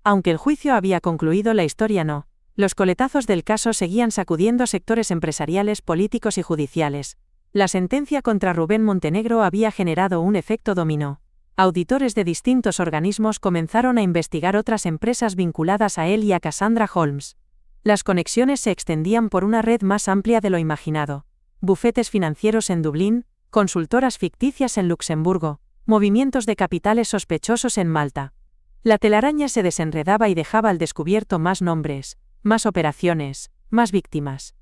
[SPEAKER 1] Aunque el juicio había concluido, la historia no. Los coletazos del caso seguían sacudiendo sectores empresariales, políticos y judiciales. La sentencia contra Rubén Montenegro había generado un efecto dominó. Auditores de distintos organismos comenzaron a investigar otras empresas vinculadas a él y a Cassandra Holmes. Las conexiones se extendían por una red más amplia de lo imaginado. Bufetes financieros en Dublín, consultoras ficticias en Luxemburgo, movimientos de capitales sospechosos en Malta. La telaraña se desenredaba y dejaba al descubierto más nombres, más operaciones, más víctimas.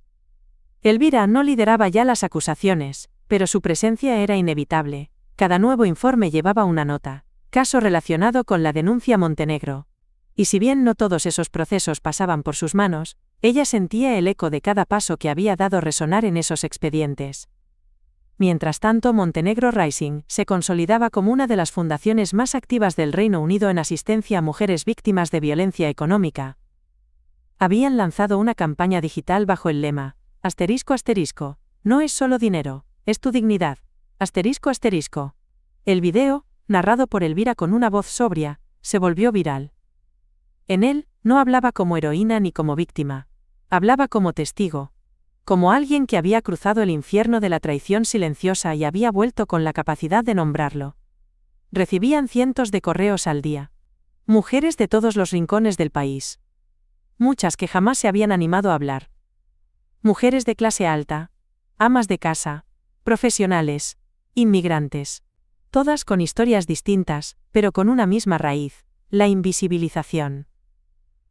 [SPEAKER 1] Elvira no lideraba ya las acusaciones, pero su presencia era inevitable. Cada nuevo informe llevaba una nota, caso relacionado con la denuncia Montenegro. Y si bien no todos esos procesos pasaban por sus manos, ella sentía el eco de cada paso que había dado resonar en esos expedientes. Mientras tanto, Montenegro Rising se consolidaba como una de las fundaciones más activas del Reino Unido en asistencia a mujeres víctimas de violencia económica. Habían lanzado una campaña digital bajo el lema, asterisco asterisco, no es solo dinero, es tu dignidad, asterisco asterisco. El video, narrado por Elvira con una voz sobria, se volvió viral. En él, no hablaba como heroína ni como víctima, hablaba como testigo, como alguien que había cruzado el infierno de la traición silenciosa y había vuelto con la capacidad de nombrarlo. Recibían cientos de correos al día. Mujeres de todos los rincones del país. Muchas que jamás se habían animado a hablar. Mujeres de clase alta, amas de casa, profesionales, inmigrantes. Todas con historias distintas, pero con una misma raíz, la invisibilización.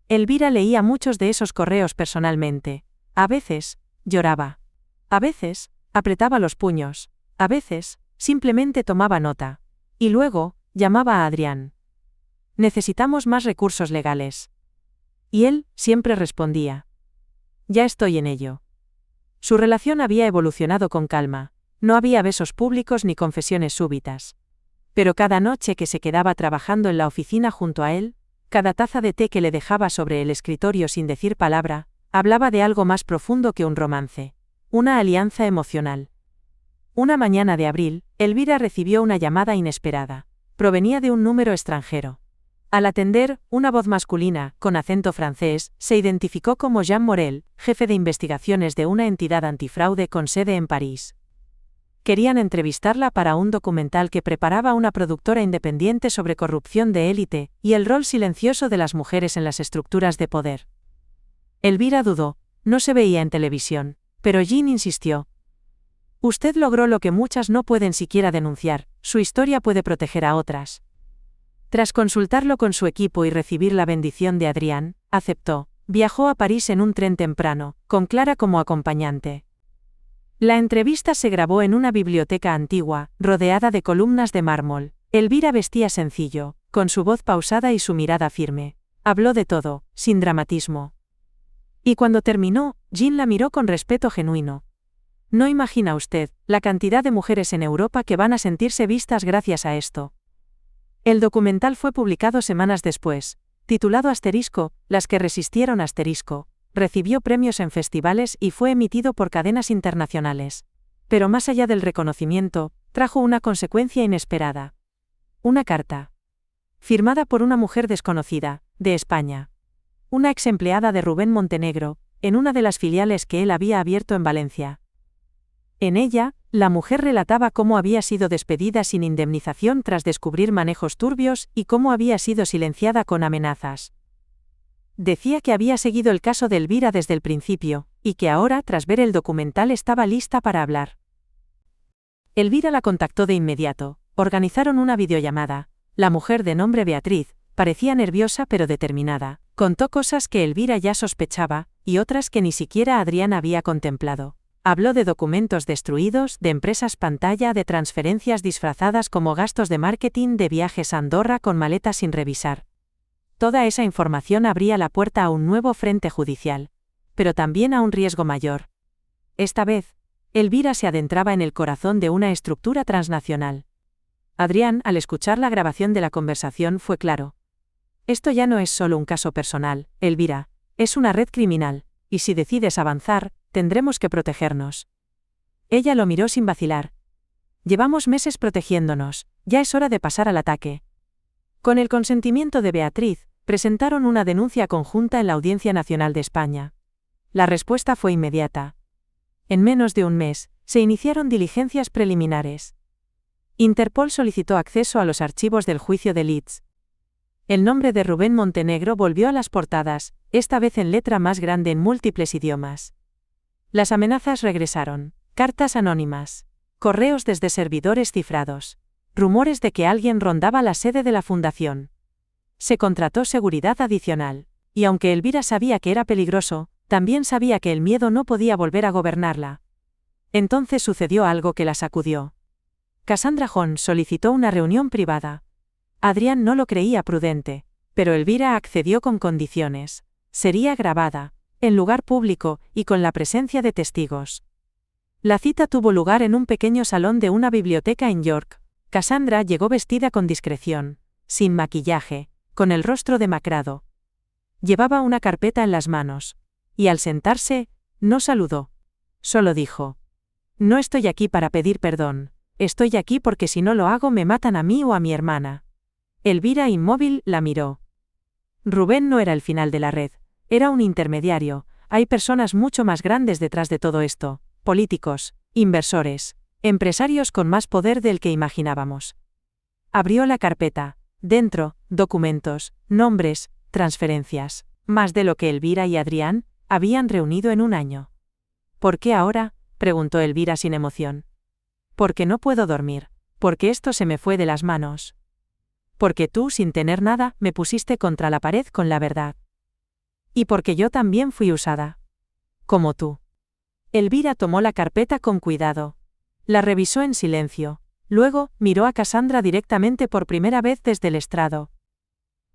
[SPEAKER 1] Elvira leía muchos de esos correos personalmente. A veces, lloraba. A veces, apretaba los puños. A veces, simplemente tomaba nota. Y luego, llamaba a Adrián. Necesitamos más recursos legales. Y él, siempre respondía. Ya estoy en ello. Su relación había evolucionado con calma. No había besos públicos ni confesiones súbitas. Pero cada noche que se quedaba trabajando en la oficina junto a él, cada taza de té que le dejaba sobre el escritorio sin decir palabra, hablaba de algo más profundo que un romance. Una alianza emocional. Una mañana de abril, Elvira recibió una llamada inesperada. Provenía de un número extranjero. Al atender, una voz masculina, con acento francés, se identificó como Jean Morel, jefe de investigaciones de una entidad antifraude con sede en París. Querían entrevistarla para un documental que preparaba una productora independiente sobre corrupción de élite y el rol silencioso de las mujeres en las estructuras de poder. Elvira dudó, no se veía en televisión, pero Jean insistió. Usted logró lo que muchas no pueden siquiera denunciar, su historia puede proteger a otras. Tras consultarlo con su equipo y recibir la bendición de Adrián, aceptó. Viajó a París en un tren temprano, con Clara como acompañante. La entrevista se grabó en una biblioteca antigua, rodeada de columnas de mármol. Elvira vestía sencillo, con su voz pausada y su mirada firme. Habló de todo, sin dramatismo. Y cuando terminó, Jean la miró con respeto genuino. No imagina usted la cantidad de mujeres en Europa que van a sentirse vistas gracias a esto. El documental fue publicado semanas después, titulado Las que resistieron *, recibió premios en festivales y fue emitido por cadenas internacionales. Pero más allá del reconocimiento, trajo una consecuencia inesperada. Una carta. Firmada por una mujer desconocida, de España. Una ex empleada de Rubén Montenegro, en una de las filiales que él había abierto en Valencia. En ella, la mujer relataba cómo había sido despedida sin indemnización tras descubrir manejos turbios y cómo había sido silenciada con amenazas. Decía que había seguido el caso de Elvira desde el principio, y que ahora, tras ver el documental, estaba lista para hablar. Elvira la contactó de inmediato, organizaron una videollamada. La mujer de nombre Beatriz, parecía nerviosa pero determinada, contó cosas que Elvira ya sospechaba, y otras que ni siquiera Adrián había contemplado. Habló de documentos destruidos, de empresas pantalla, de transferencias disfrazadas como gastos de marketing, de viajes a Andorra con maletas sin revisar. Toda esa información abría la puerta a un nuevo frente judicial, pero también a un riesgo mayor. Esta vez, Elvira se adentraba en el corazón de una estructura transnacional. Adrián, al escuchar la grabación de la conversación, fue claro. Esto ya no es solo un caso personal, Elvira, es una red criminal, y si decides avanzar, tendremos que protegernos. Ella lo miró sin vacilar. Llevamos meses protegiéndonos, ya es hora de pasar al ataque. Con el consentimiento de Beatriz, presentaron una denuncia conjunta en la Audiencia Nacional de España. La respuesta fue inmediata. En menos de un mes, se iniciaron diligencias preliminares. Interpol solicitó acceso a los archivos del juicio de Leeds. El nombre de Rubén Montenegro volvió a las portadas, esta vez en letra más grande en múltiples idiomas. Las amenazas regresaron, cartas anónimas, correos desde servidores cifrados, rumores de que alguien rondaba la sede de la fundación. Se contrató seguridad adicional, y aunque Elvira sabía que era peligroso, también sabía que el miedo no podía volver a gobernarla. Entonces sucedió algo que la sacudió. Cassandra Jones solicitó una reunión privada. Adrián no lo creía prudente, pero Elvira accedió con condiciones. Sería grabada, en lugar público, y con la presencia de testigos. La cita tuvo lugar en un pequeño salón de una biblioteca en York. Cassandra llegó vestida con discreción, sin maquillaje, con el rostro demacrado. Llevaba una carpeta en las manos, y al sentarse, no saludó. Solo dijo: «No estoy aquí para pedir perdón, estoy aquí porque si no lo hago me matan a mí o a mi hermana». Elvira, inmóvil, la miró. Rubén no era el final de la red, era un intermediario. Hay personas mucho más grandes detrás de todo esto, políticos, inversores, empresarios con más poder del que imaginábamos. Abrió la carpeta. Dentro, documentos, nombres, transferencias, más de lo que Elvira y Adrián habían reunido en un año. ¿Por qué ahora?, preguntó Elvira sin emoción. Porque no puedo dormir, porque esto se me fue de las manos. Porque tú, sin tener nada, me pusiste contra la pared con la verdad. Y porque yo también fui usada. Como tú. Elvira tomó la carpeta con cuidado. La revisó en silencio. Luego, miró a Cassandra directamente por primera vez desde el estrado.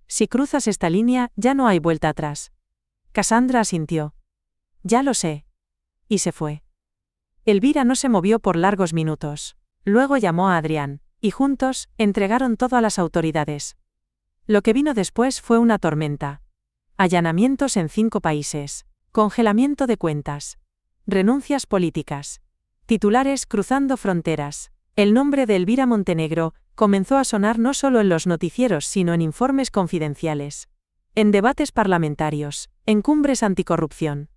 [SPEAKER 1] Si cruzas esta línea, ya no hay vuelta atrás. Cassandra asintió. Ya lo sé. Y se fue. Elvira no se movió por largos minutos. Luego llamó a Adrián, y juntos, entregaron todo a las autoridades. Lo que vino después fue una tormenta. Allanamientos en 5 países. Congelamiento de cuentas. Renuncias políticas. Titulares cruzando fronteras. El nombre de Elvira Montenegro comenzó a sonar no solo en los noticieros sino en informes confidenciales. En debates parlamentarios, en cumbres anticorrupción.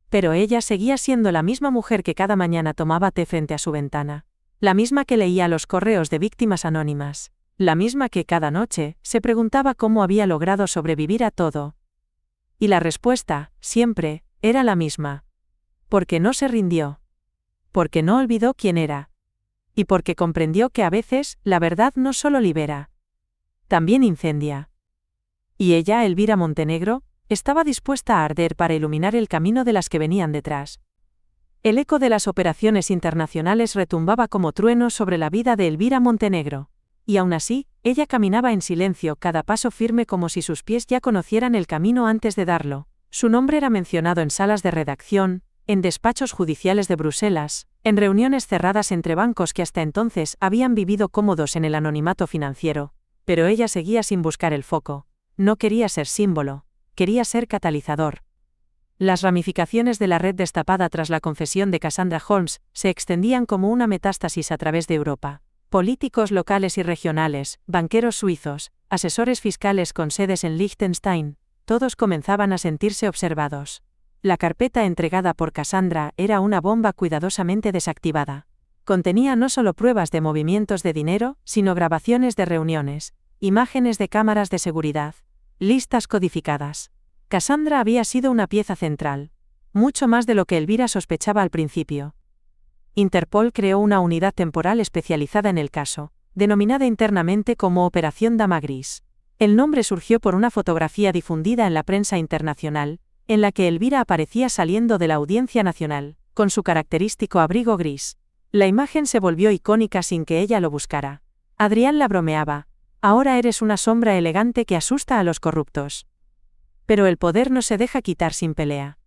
[SPEAKER 1] Pero ella seguía siendo la misma mujer que cada mañana tomaba té frente a su ventana. La misma que leía los correos de víctimas anónimas. La misma que cada noche se preguntaba cómo había logrado sobrevivir a todo. Y la respuesta, siempre, era la misma. Porque no se rindió. porque no olvidó quién era. Y porque comprendió que a veces, la verdad no solo libera, también incendia. Y ella, Elvira Montenegro, estaba dispuesta a arder para iluminar el camino de las que venían detrás. El eco de las operaciones internacionales retumbaba como trueno sobre la vida de Elvira Montenegro. Y aún así, ella caminaba en silencio, cada paso firme como si sus pies ya conocieran el camino antes de darlo. Su nombre era mencionado en salas de redacción, en despachos judiciales de Bruselas, en reuniones cerradas entre bancos que hasta entonces habían vivido cómodos en el anonimato financiero. Pero ella seguía sin buscar el foco. No quería ser símbolo, quería ser catalizador. Las ramificaciones de la red destapada tras la confesión de Cassandra Holmes se extendían como una metástasis a través de Europa. Políticos locales y regionales, banqueros suizos, asesores fiscales con sedes en Liechtenstein, todos comenzaban a sentirse observados. La carpeta entregada por Cassandra era una bomba cuidadosamente desactivada. Contenía no solo pruebas de movimientos de dinero, sino grabaciones de reuniones, imágenes de cámaras de seguridad, listas codificadas. Cassandra había sido una pieza central, mucho más de lo que Elvira sospechaba al principio. Interpol creó una unidad temporal especializada en el caso, denominada internamente como Operación Dama Gris. El nombre surgió por una fotografía difundida en la prensa internacional, en la que Elvira aparecía saliendo de la Audiencia Nacional, con su característico abrigo gris. La imagen se volvió icónica sin que ella lo buscara. Adrián la bromeaba: ahora eres una sombra elegante que asusta a los corruptos. Pero el poder no se deja quitar sin pelea.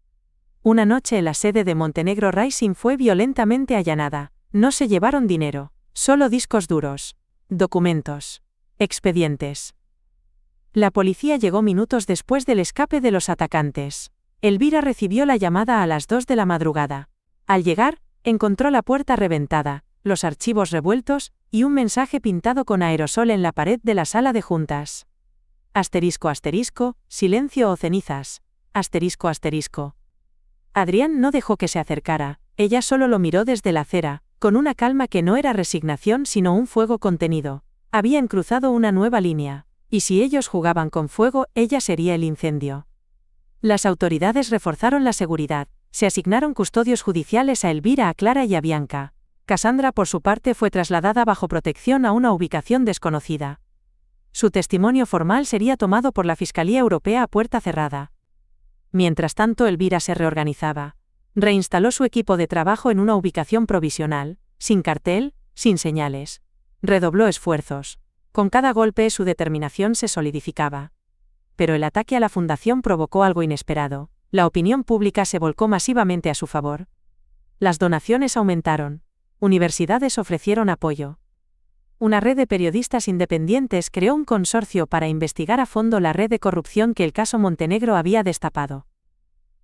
[SPEAKER 1] Una noche la sede de Montenegro Rising fue violentamente allanada. No se llevaron dinero, solo discos duros, documentos, expedientes. La policía llegó minutos después del escape de los atacantes. Elvira recibió la llamada a las 2 de la madrugada. Al llegar, encontró la puerta reventada, los archivos revueltos, y un mensaje pintado con aerosol en la pared de la sala de juntas. Asterisco asterisco, silencio o cenizas. Asterisco asterisco. Adrián no dejó que se acercara, ella solo lo miró desde la acera, con una calma que no era resignación sino un fuego contenido. Habían cruzado una nueva línea, y si ellos jugaban con fuego, ella sería el incendio. Las autoridades reforzaron la seguridad, se asignaron custodios judiciales a Elvira, a Clara y a Bianca. Cassandra por su parte fue trasladada bajo protección a una ubicación desconocida. Su testimonio formal sería tomado por la Fiscalía Europea a puerta cerrada. Mientras tanto, Elvira se reorganizaba. Reinstaló su equipo de trabajo en una ubicación provisional, sin cartel, sin señales. Redobló esfuerzos. Con cada golpe su determinación se solidificaba. Pero el ataque a la fundación provocó algo inesperado. La opinión pública se volcó masivamente a su favor. Las donaciones aumentaron. Universidades ofrecieron apoyo. Una red de periodistas independientes creó un consorcio para investigar a fondo la red de corrupción que el caso Montenegro había destapado.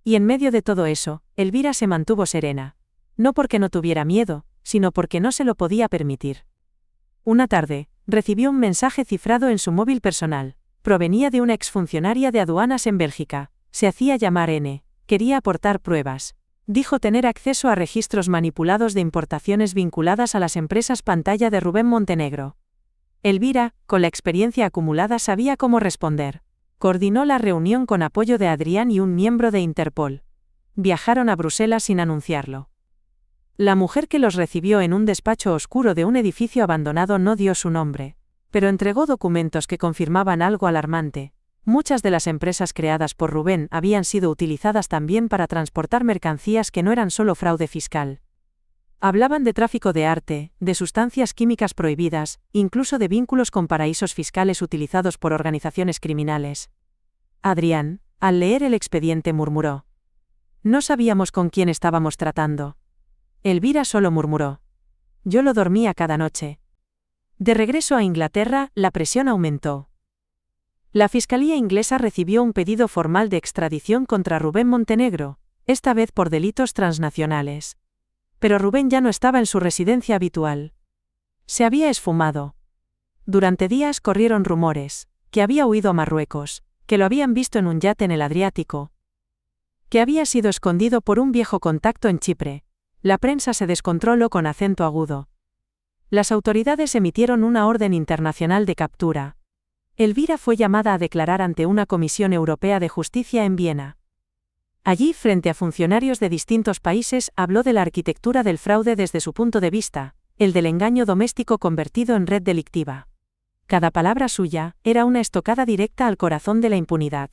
[SPEAKER 1] Y en medio de todo eso, Elvira se mantuvo serena. No porque no tuviera miedo, sino porque no se lo podía permitir. Una tarde, recibió un mensaje cifrado en su móvil personal. Provenía de una exfuncionaria de aduanas en Bélgica. Se hacía llamar N. Quería aportar pruebas. Dijo tener acceso a registros manipulados de importaciones vinculadas a las empresas pantalla de Rubén Montenegro. Elvira, con la experiencia acumulada, sabía cómo responder. Coordinó la reunión con apoyo de Adrián y un miembro de Interpol. Viajaron a Bruselas sin anunciarlo. La mujer que los recibió en un despacho oscuro de un edificio abandonado no dio su nombre, pero entregó documentos que confirmaban algo alarmante. Muchas de las empresas creadas por Rubén habían sido utilizadas también para transportar mercancías que no eran solo fraude fiscal. Hablaban de tráfico de arte, de sustancias químicas prohibidas, incluso de vínculos con paraísos fiscales utilizados por organizaciones criminales. Adrián, al leer el expediente, murmuró: no sabíamos con quién estábamos tratando. Elvira solo murmuró: yo lo dormía cada noche. De regreso a Inglaterra, la presión aumentó. La Fiscalía inglesa recibió un pedido formal de extradición contra Rubén Montenegro, esta vez por delitos transnacionales. Pero Rubén ya no estaba en su residencia habitual. Se había esfumado. Durante días corrieron rumores, que había huido a Marruecos, que lo habían visto en un yate en el Adriático, que había sido escondido por un viejo contacto en Chipre. La prensa se descontroló con acento agudo. Las autoridades emitieron una orden internacional de captura. Elvira fue llamada a declarar ante una comisión europea de justicia en Viena. Allí, frente a funcionarios de distintos países, habló de la arquitectura del fraude desde su punto de vista, el del engaño doméstico convertido en red delictiva. Cada palabra suya era una estocada directa al corazón de la impunidad.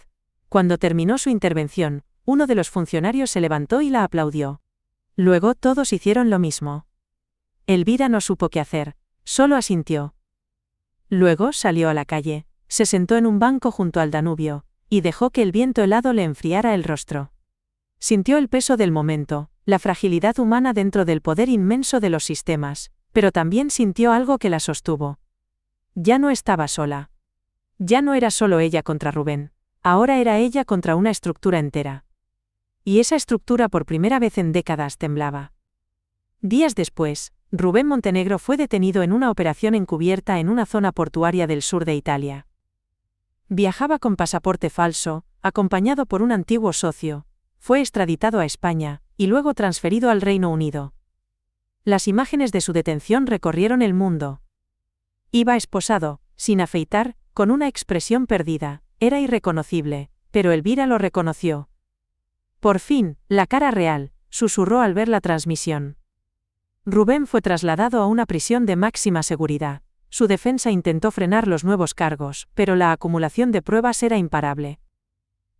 [SPEAKER 1] Cuando terminó su intervención, uno de los funcionarios se levantó y la aplaudió. Luego todos hicieron lo mismo. Elvira no supo qué hacer, solo asintió. Luego salió a la calle, se sentó en un banco junto al Danubio, y dejó que el viento helado le enfriara el rostro. Sintió el peso del momento, la fragilidad humana dentro del poder inmenso de los sistemas, pero también sintió algo que la sostuvo. Ya no estaba sola. Ya no era solo ella contra Rubén, ahora era ella contra una estructura entera. Y esa estructura por primera vez en décadas temblaba. Días después, Rubén Montenegro fue detenido en una operación encubierta en una zona portuaria del sur de Italia. Viajaba con pasaporte falso, acompañado por un antiguo socio, fue extraditado a España, y luego transferido al Reino Unido. Las imágenes de su detención recorrieron el mundo. Iba esposado, sin afeitar, con una expresión perdida, era irreconocible, pero Elvira lo reconoció. Por fin, la cara real, susurró al ver la transmisión. Rubén fue trasladado a una prisión de máxima seguridad. Su defensa intentó frenar los nuevos cargos, pero la acumulación de pruebas era imparable.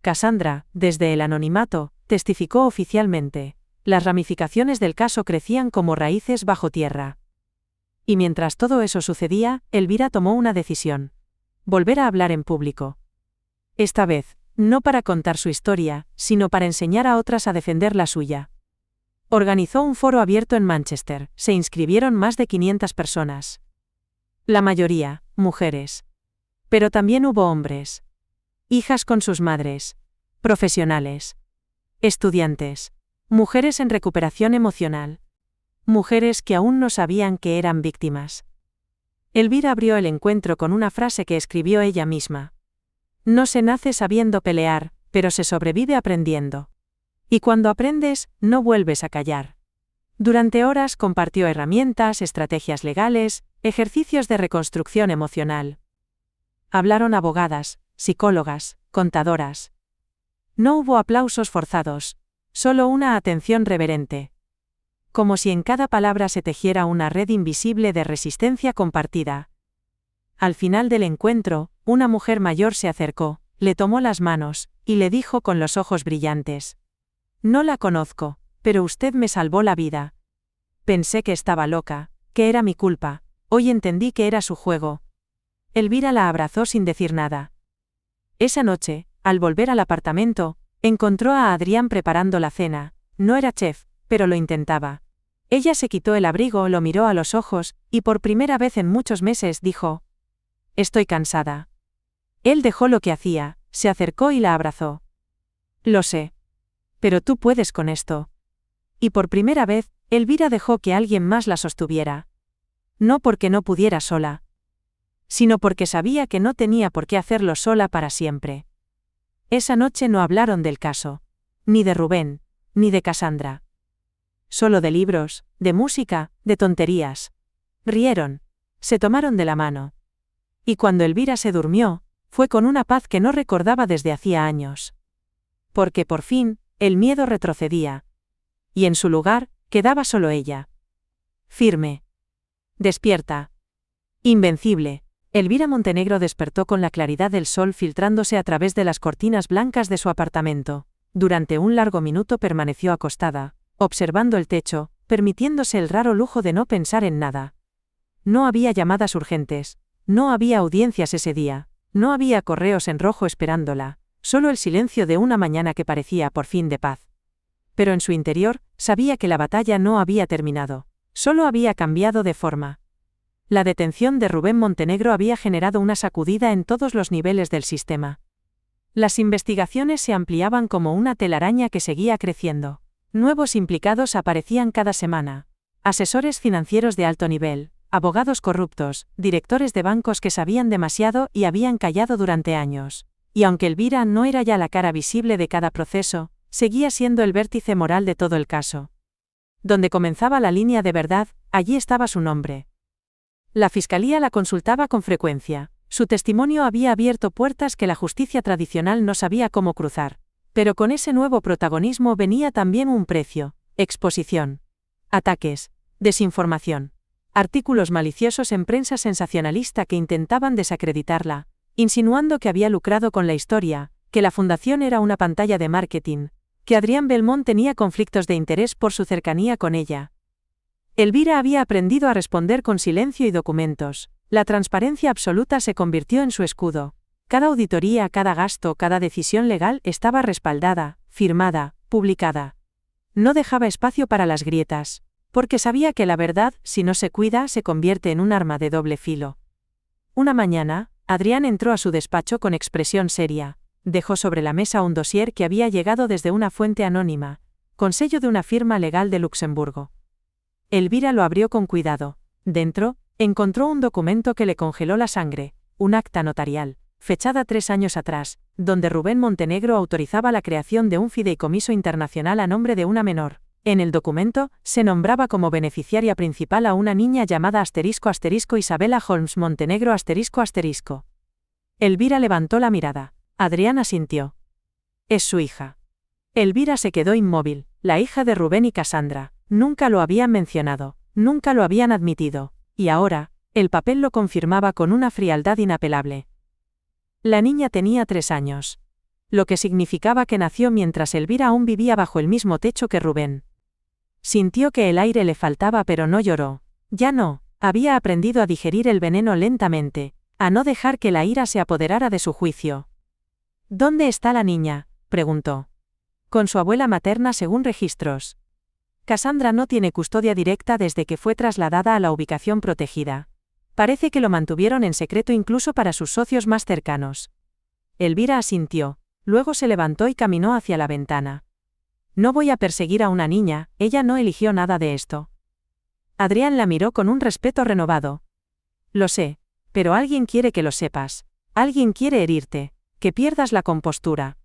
[SPEAKER 1] Cassandra, desde el anonimato, testificó oficialmente. Las ramificaciones del caso crecían como raíces bajo tierra. Y mientras todo eso sucedía, Elvira tomó una decisión. Volver a hablar en público. Esta vez, no para contar su historia, sino para enseñar a otras a defender la suya. Organizó un foro abierto en Manchester, se inscribieron más de 500 personas. La mayoría, mujeres. Pero también hubo hombres. Hijas con sus madres. Profesionales. Estudiantes. Mujeres en recuperación emocional. Mujeres que aún no sabían que eran víctimas. Elvira abrió el encuentro con una frase que escribió ella misma. No se nace sabiendo pelear, pero se sobrevive aprendiendo. Y cuando aprendes, no vuelves a callar. Durante horas compartió herramientas, estrategias legales, ejercicios de reconstrucción emocional. Hablaron abogadas, psicólogas, contadoras. No hubo aplausos forzados, solo una atención reverente. Como si en cada palabra se tejiera una red invisible de resistencia compartida. Al final del encuentro, una mujer mayor se acercó, le tomó las manos, y le dijo con los ojos brillantes. No la conozco, pero usted me salvó la vida. Pensé que estaba loca, que era mi culpa, hoy entendí que era su juego. Elvira la abrazó sin decir nada. Esa noche, al volver al apartamento, encontró a Adrián preparando la cena, no era chef, pero lo intentaba. Ella se quitó el abrigo, lo miró a los ojos, y por primera vez en muchos meses dijo: Estoy cansada. Él dejó lo que hacía, se acercó y la abrazó. Lo sé. Pero tú puedes con esto. Y por primera vez, Elvira dejó que alguien más la sostuviera. No porque no pudiera sola, sino porque sabía que no tenía por qué hacerlo sola para siempre. Esa noche no hablaron del caso. Ni de Rubén, ni de Cassandra. Solo de libros, de música, de tonterías. Rieron. Se tomaron de la mano. Y cuando Elvira se durmió, fue con una paz que no recordaba desde hacía años. Porque por fin, el miedo retrocedía. Y en su lugar, quedaba solo ella. Firme. Despierta. Invencible. Elvira Montenegro despertó con la claridad del sol filtrándose a través de las cortinas blancas de su apartamento. Durante un largo minuto permaneció acostada, observando el techo, permitiéndose el raro lujo de no pensar en nada. No había llamadas urgentes, no había audiencias ese día, no había correos en rojo esperándola, solo el silencio de una mañana que parecía por fin de paz. Pero en su interior, sabía que la batalla no había terminado, solo había cambiado de forma. La detención de Rubén Montenegro había generado una sacudida en todos los niveles del sistema. Las investigaciones se ampliaban como una telaraña que seguía creciendo. Nuevos implicados aparecían cada semana. Asesores financieros de alto nivel, abogados corruptos, directores de bancos que sabían demasiado y habían callado durante años. Y aunque Elvira no era ya la cara visible de cada proceso, seguía siendo el vértice moral de todo el caso. Donde comenzaba la línea de verdad, allí estaba su nombre. La fiscalía la consultaba con frecuencia. Su testimonio había abierto puertas que la justicia tradicional no sabía cómo cruzar. Pero con ese nuevo protagonismo venía también un precio: exposición, ataques, desinformación, artículos maliciosos en prensa sensacionalista que intentaban desacreditarla, insinuando que había lucrado con la historia, que la fundación era una pantalla de marketing, que Adrián Belmont tenía conflictos de interés por su cercanía con ella. Elvira había aprendido a responder con silencio y documentos. La transparencia absoluta se convirtió en su escudo. Cada auditoría, cada gasto, cada decisión legal estaba respaldada, firmada, publicada. No dejaba espacio para las grietas, porque sabía que la verdad, si no se cuida, se convierte en un arma de doble filo. Una mañana, Adrián entró a su despacho con expresión seria. Dejó sobre la mesa un dossier que había llegado desde una fuente anónima, con sello de una firma legal de Luxemburgo. Elvira lo abrió con cuidado. Dentro, encontró un documento que le congeló la sangre, un acta notarial, fechada 3 años atrás, donde Rubén Montenegro autorizaba la creación de un fideicomiso internacional a nombre de una menor. En el documento, se nombraba como beneficiaria principal a una niña llamada ** Isabela Holmes Montenegro ***. Elvira levantó la mirada. Adrián asintió. Es su hija. Elvira se quedó inmóvil. La hija de Rubén y Cassandra. Nunca lo habían mencionado, nunca lo habían admitido, y ahora, el papel lo confirmaba con una frialdad inapelable. La niña tenía 3 años. Lo que significaba que nació mientras Elvira aún vivía bajo el mismo techo que Rubén. Sintió que el aire le faltaba, pero no lloró. Ya no, había aprendido a digerir el veneno lentamente, a no dejar que la ira se apoderara de su juicio. ¿Dónde está la niña?, preguntó. Con su abuela materna según registros. Cassandra no tiene custodia directa desde que fue trasladada a la ubicación protegida. Parece que lo mantuvieron en secreto incluso para sus socios más cercanos. Elvira asintió, luego se levantó y caminó hacia la ventana. No voy a perseguir a una niña, ella no eligió nada de esto. Adrián la miró con un respeto renovado. Lo sé, pero alguien quiere que lo sepas. Alguien quiere herirte, que pierdas la compostura.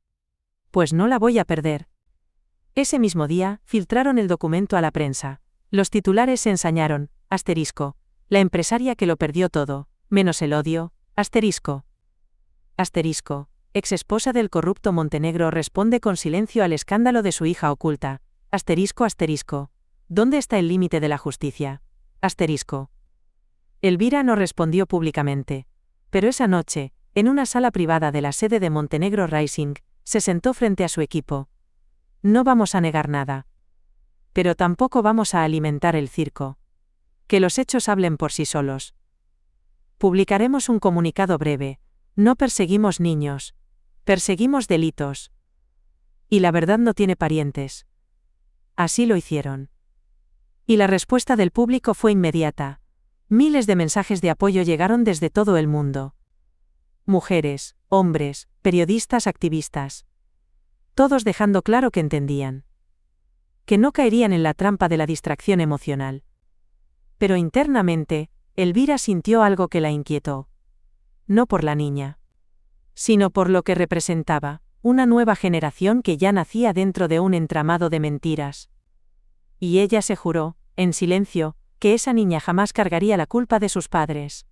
[SPEAKER 1] Pues no la voy a perder. Ese mismo día, filtraron el documento a la prensa. Los titulares se ensañaron, la empresaria que lo perdió todo, menos el odio, ex esposa del corrupto Montenegro responde con silencio al escándalo de su hija oculta, ¿dónde está el límite de la justicia? Elvira no respondió públicamente. Pero esa noche, en una sala privada de la sede de Montenegro Rising, se sentó frente a su equipo. No vamos a negar nada. Pero tampoco vamos a alimentar el circo. Que los hechos hablen por sí solos. Publicaremos un comunicado breve. No perseguimos niños. Perseguimos delitos. Y la verdad no tiene parientes. Así lo hicieron. Y la respuesta del público fue inmediata. Miles de mensajes de apoyo llegaron desde todo el mundo. Mujeres, hombres, periodistas, activistas. Todos dejando claro que entendían. Que no caerían en la trampa de la distracción emocional. Pero internamente, Elvira sintió algo que la inquietó. No por la niña. Sino por lo que representaba, una nueva generación que ya nacía dentro de un entramado de mentiras. Y ella se juró, en silencio, que esa niña jamás cargaría la culpa de sus padres.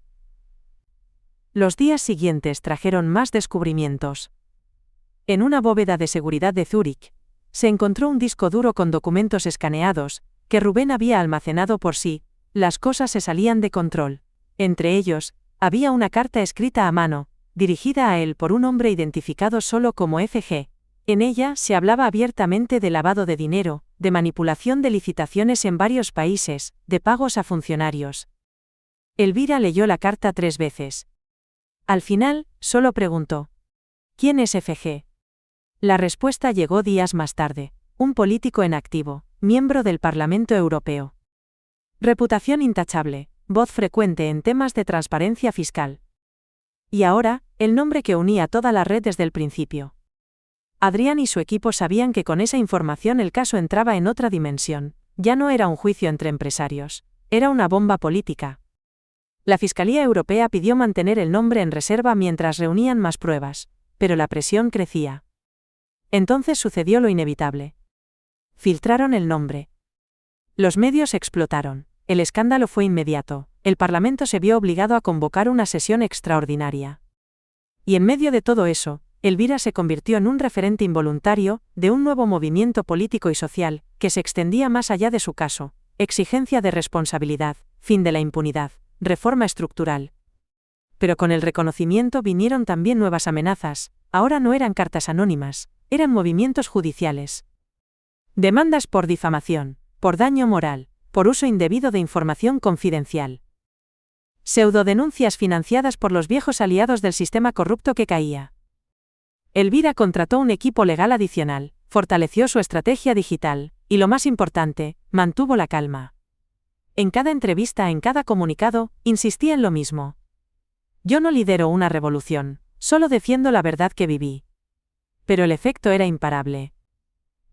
[SPEAKER 1] Los días siguientes trajeron más descubrimientos. En una bóveda de seguridad de Zúrich, se encontró un disco duro con documentos escaneados, que Rubén había almacenado por sí. Las cosas se salían de control. Entre ellos, había una carta escrita a mano, dirigida a él por un hombre identificado solo como FG. En ella se hablaba abiertamente de lavado de dinero, de manipulación de licitaciones en varios países, de pagos a funcionarios. Elvira leyó la carta 3 veces. Al final, solo preguntó: ¿quién es FG? La respuesta llegó días más tarde. Un político en activo, miembro del Parlamento Europeo. Reputación intachable, voz frecuente en temas de transparencia fiscal. Y ahora, el nombre que unía toda la red desde el principio. Adrián y su equipo sabían que con esa información el caso entraba en otra dimensión. Ya no era un juicio entre empresarios, era una bomba política. La Fiscalía Europea pidió mantener el nombre en reserva mientras reunían más pruebas, pero la presión crecía. Entonces sucedió lo inevitable. Filtraron el nombre. Los medios explotaron. El escándalo fue inmediato. El Parlamento se vio obligado a convocar una sesión extraordinaria. Y en medio de todo eso, Elvira se convirtió en un referente involuntario de un nuevo movimiento político y social, que se extendía más allá de su caso: exigencia de responsabilidad, fin de la impunidad, reforma estructural. Pero con el reconocimiento vinieron también nuevas amenazas. Ahora no eran cartas anónimas, eran movimientos judiciales. Demandas por difamación, por daño moral, por uso indebido de información confidencial. Pseudodenuncias financiadas por los viejos aliados del sistema corrupto que caía. Elvira contrató un equipo legal adicional, fortaleció su estrategia digital, y lo más importante, mantuvo la calma. En cada entrevista, en cada comunicado, insistía en lo mismo. Yo no lidero una revolución, solo defiendo la verdad que viví. Pero el efecto era imparable.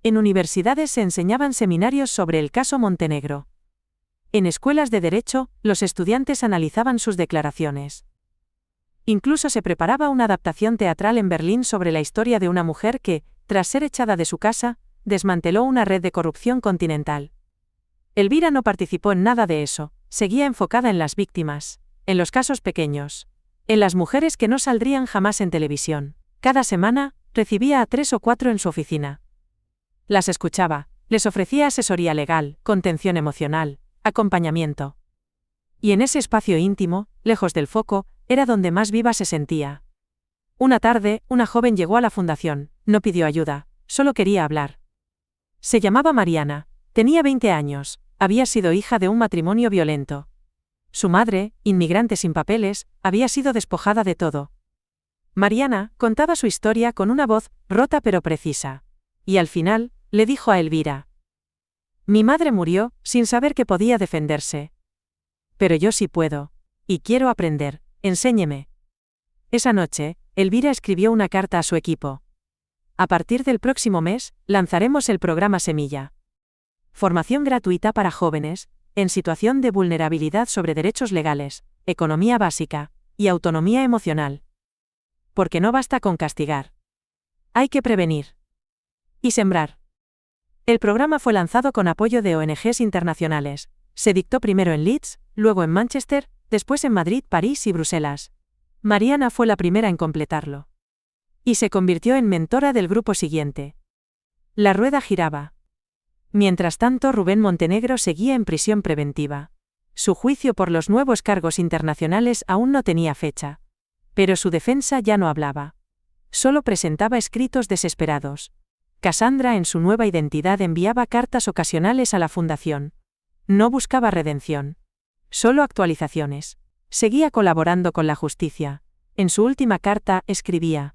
[SPEAKER 1] En universidades se enseñaban seminarios sobre el caso Montenegro. En escuelas de derecho, los estudiantes analizaban sus declaraciones. Incluso se preparaba una adaptación teatral en Berlín sobre la historia de una mujer que, tras ser echada de su casa, desmanteló una red de corrupción continental. Elvira no participó en nada de eso, seguía enfocada en las víctimas, en los casos pequeños, en las mujeres que no saldrían jamás en televisión. Cada semana, recibía a 3 o 4 en su oficina. Las escuchaba, les ofrecía asesoría legal, contención emocional, acompañamiento. Y en ese espacio íntimo, lejos del foco, era donde más viva se sentía. Una tarde, una joven llegó a la fundación, no pidió ayuda, solo quería hablar. Se llamaba Mariana, tenía 20 años, había sido hija de un matrimonio violento. Su madre, inmigrante sin papeles, había sido despojada de todo. Mariana contaba su historia con una voz rota pero precisa. Y al final, le dijo a Elvira: mi madre murió sin saber que podía defenderse. Pero yo sí puedo. Y quiero aprender, enséñeme. Esa noche, Elvira escribió una carta a su equipo. A partir del próximo mes, lanzaremos el programa Semilla. Formación gratuita para jóvenes, en situación de vulnerabilidad sobre derechos legales, economía básica, y autonomía emocional. Porque no basta con castigar. Hay que prevenir. Y sembrar. El programa fue lanzado con apoyo de ONGs internacionales. Se dictó primero en Leeds, luego en Manchester, después en Madrid, París y Bruselas. Mariana fue la primera en completarlo. Y se convirtió en mentora del grupo siguiente. La rueda giraba. Mientras tanto, Rubén Montenegro seguía en prisión preventiva. Su juicio por los nuevos cargos internacionales aún no tenía fecha. Pero su defensa ya no hablaba. Solo presentaba escritos desesperados. Cassandra, en su nueva identidad, enviaba cartas ocasionales a la fundación. No buscaba redención. Solo actualizaciones. Seguía colaborando con la justicia. En su última carta, escribía: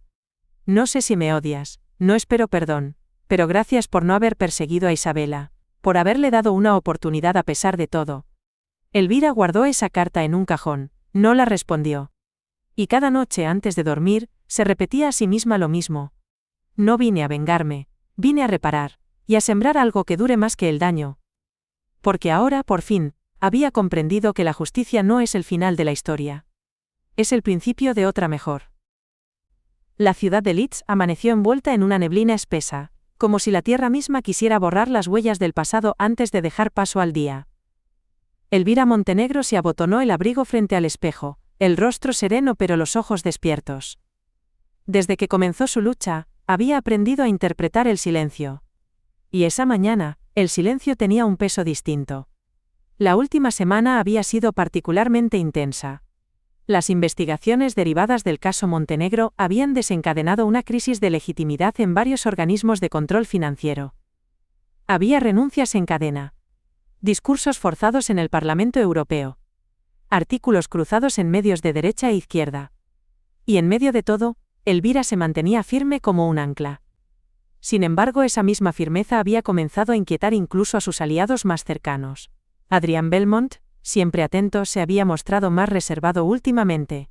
[SPEAKER 1] no sé si me odias, no espero perdón, pero gracias por no haber perseguido a Isabela, por haberle dado una oportunidad a pesar de todo. Elvira guardó esa carta en un cajón, no la respondió. Y cada noche antes de dormir, se repetía a sí misma lo mismo. No vine a vengarme, vine a reparar, y a sembrar algo que dure más que el daño. Porque ahora, por fin, había comprendido que la justicia no es el final de la historia. Es el principio de otra mejor. La ciudad de Leeds amaneció envuelta en una neblina espesa, como si la tierra misma quisiera borrar las huellas del pasado antes de dejar paso al día. Elvira Montenegro se abotonó el abrigo frente al espejo, el rostro sereno pero los ojos despiertos. Desde que comenzó su lucha, había aprendido a interpretar el silencio. Y esa mañana, el silencio tenía un peso distinto. La última semana había sido particularmente intensa. Las investigaciones derivadas del caso Montenegro habían desencadenado una crisis de legitimidad en varios organismos de control financiero. Había renuncias en cadena. Discursos forzados en el Parlamento Europeo. Artículos cruzados en medios de derecha e izquierda. Y en medio de todo, Elvira se mantenía firme como un ancla. Sin embargo, esa misma firmeza había comenzado a inquietar incluso a sus aliados más cercanos. Adrian Belmont, siempre atento, se había mostrado más reservado últimamente.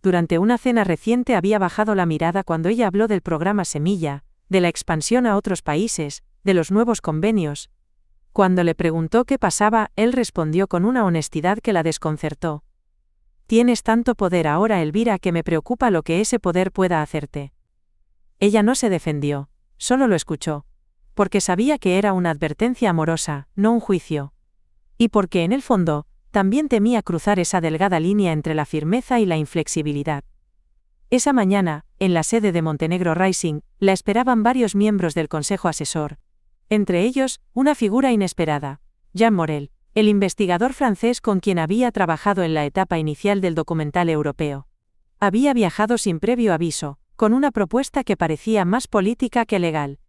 [SPEAKER 1] Durante una cena reciente había bajado la mirada cuando ella habló del programa Semilla, de la expansión a otros países, de los nuevos convenios. Cuando le preguntó qué pasaba, él respondió con una honestidad que la desconcertó. Tienes tanto poder ahora, Elvira, que me preocupa lo que ese poder pueda hacerte. Ella no se defendió, solo lo escuchó. Porque sabía que era una advertencia amorosa, no un juicio. Y porque en el fondo, también temía cruzar esa delgada línea entre la firmeza y la inflexibilidad. Esa mañana, en la sede de Montenegro Rising, la esperaban varios miembros del Consejo Asesor. Entre ellos, una figura inesperada, Jean Morel, el investigador francés con quien había trabajado en la etapa inicial del documental europeo. Había viajado sin previo aviso, con una propuesta que parecía más política que legal.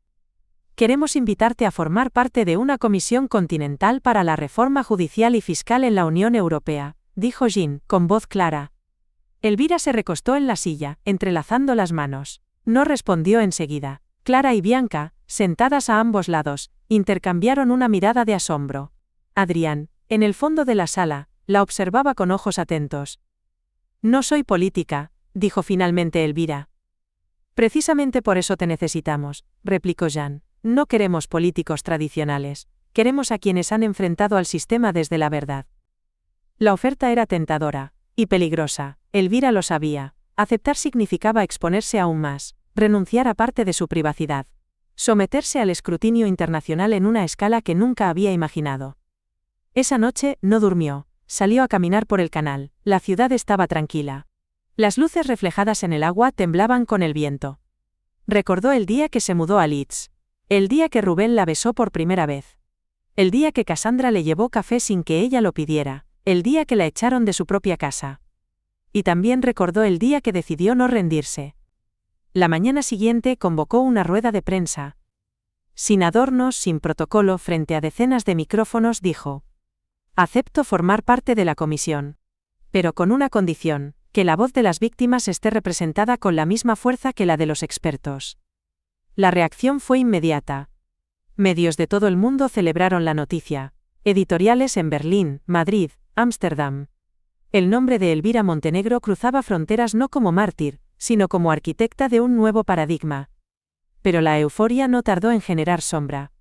[SPEAKER 1] Queremos invitarte a formar parte de una comisión continental para la reforma judicial y fiscal en la Unión Europea, dijo Jean, con voz clara. Elvira se recostó en la silla, entrelazando las manos. No respondió enseguida. Clara y Bianca, sentadas a ambos lados, intercambiaron una mirada de asombro. Adrián, en el fondo de la sala, la observaba con ojos atentos. No soy política, dijo finalmente Elvira. Precisamente por eso te necesitamos, replicó Jean. No queremos políticos tradicionales, queremos a quienes han enfrentado al sistema desde la verdad. La oferta era tentadora y peligrosa, Elvira lo sabía. Aceptar significaba exponerse aún más, renunciar a parte de su privacidad, someterse al escrutinio internacional en una escala que nunca había imaginado. Esa noche no durmió, salió a caminar por el canal, la ciudad estaba tranquila. Las luces reflejadas en el agua temblaban con el viento. Recordó el día que se mudó a Leeds, el día que Rubén la besó por primera vez, el día que Cassandra le llevó café sin que ella lo pidiera, el día que la echaron de su propia casa. Y también recordó el día que decidió no rendirse. La mañana siguiente convocó una rueda de prensa. Sin adornos, sin protocolo, frente a decenas de micrófonos, dijo: acepto formar parte de la comisión. Pero con una condición, que la voz de las víctimas esté representada con la misma fuerza que la de los expertos. La reacción fue inmediata. Medios de todo el mundo celebraron la noticia. Editoriales en Berlín, Madrid, Ámsterdam. El nombre de Elvira Montenegro cruzaba fronteras no como mártir, sino como arquitecta de un nuevo paradigma. Pero la euforia no tardó en generar sombra.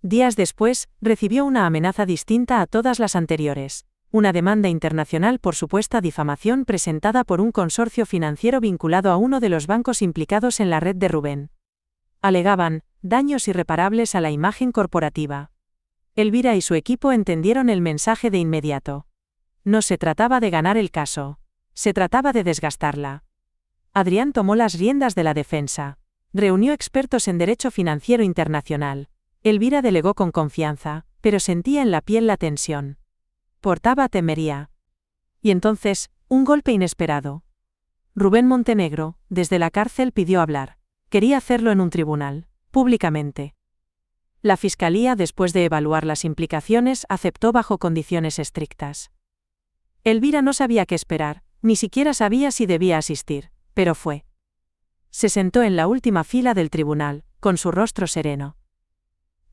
[SPEAKER 1] Días después, recibió una amenaza distinta a todas las anteriores. Una demanda internacional por supuesta difamación presentada por un consorcio financiero vinculado a uno de los bancos implicados en la red de Rubén. Alegaban daños irreparables a la imagen corporativa. Elvira y su equipo entendieron el mensaje de inmediato. No se trataba de ganar el caso. Se trataba de desgastarla. Adrián tomó las riendas de la defensa. Reunió expertos en derecho financiero internacional. Elvira delegó con confianza, pero sentía en la piel la tensión. Portaba temería. Y entonces, un golpe inesperado. Rubén Montenegro, desde la cárcel, pidió hablar. Quería hacerlo en un tribunal, públicamente. La fiscalía, después de evaluar las implicaciones, aceptó bajo condiciones estrictas. Elvira no sabía qué esperar, ni siquiera sabía si debía asistir, pero fue. Se sentó en la última fila del tribunal, con su rostro sereno.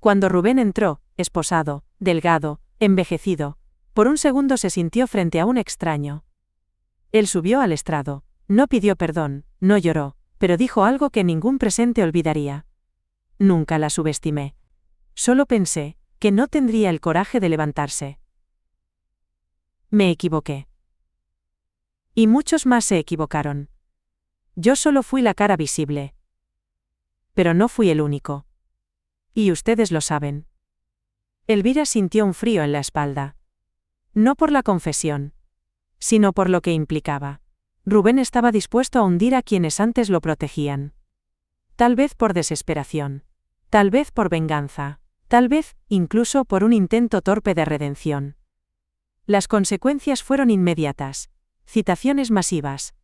[SPEAKER 1] Cuando Rubén entró, esposado, delgado, envejecido, por un segundo se sintió frente a un extraño. Él subió al estrado, no pidió perdón, no lloró, pero dijo algo que ningún presente olvidaría. Nunca la subestimé. Solo pensé que no tendría el coraje de levantarse. Me equivoqué. Y muchos más se equivocaron. Yo solo fui la cara visible. Pero no fui el único. Y ustedes lo saben. Elvira sintió un frío en la espalda. No por la confesión, sino por lo que implicaba. Rubén estaba dispuesto a hundir a quienes antes lo protegían. Tal vez por desesperación. Tal vez por venganza. Tal vez, incluso, por un intento torpe de redención. Las consecuencias fueron inmediatas. Citaciones masivas.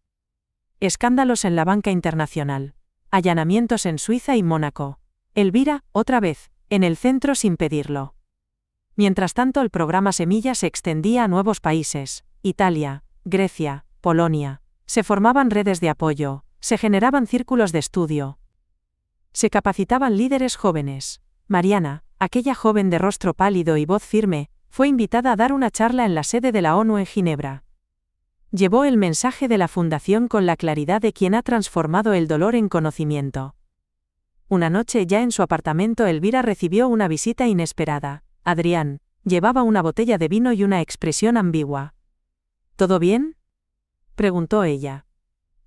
[SPEAKER 1] Escándalos en la banca internacional. Allanamientos en Suiza y Mónaco. Elvira, otra vez, en el centro sin pedirlo. Mientras tanto, el programa Semilla se extendía a nuevos países: Italia, Grecia, Polonia. Se formaban redes de apoyo, se generaban círculos de estudio. Se capacitaban líderes jóvenes. Mariana, aquella joven de rostro pálido y voz firme, fue invitada a dar una charla en la sede de la ONU en Ginebra. Llevó el mensaje de la Fundación con la claridad de quien ha transformado el dolor en conocimiento. Una noche, ya en su apartamento, Elvira recibió una visita inesperada. Adrián llevaba una botella de vino y una expresión ambigua. ¿Todo bien?, preguntó ella.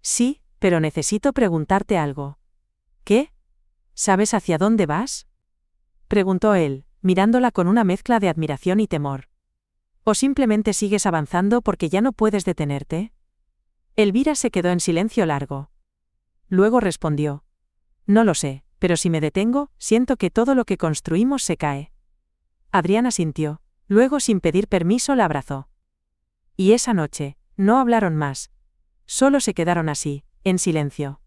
[SPEAKER 1] Sí, pero necesito preguntarte algo. ¿Qué? ¿Sabes hacia dónde vas?, preguntó él, mirándola con una mezcla de admiración y temor. ¿O simplemente sigues avanzando porque ya no puedes detenerte? Elvira se quedó en silencio largo. Luego respondió: no lo sé, pero si me detengo, siento que todo lo que construimos se cae. Adrián asintió. Luego, sin pedir permiso, la abrazó. Y esa noche, no hablaron más. Solo se quedaron así, en silencio.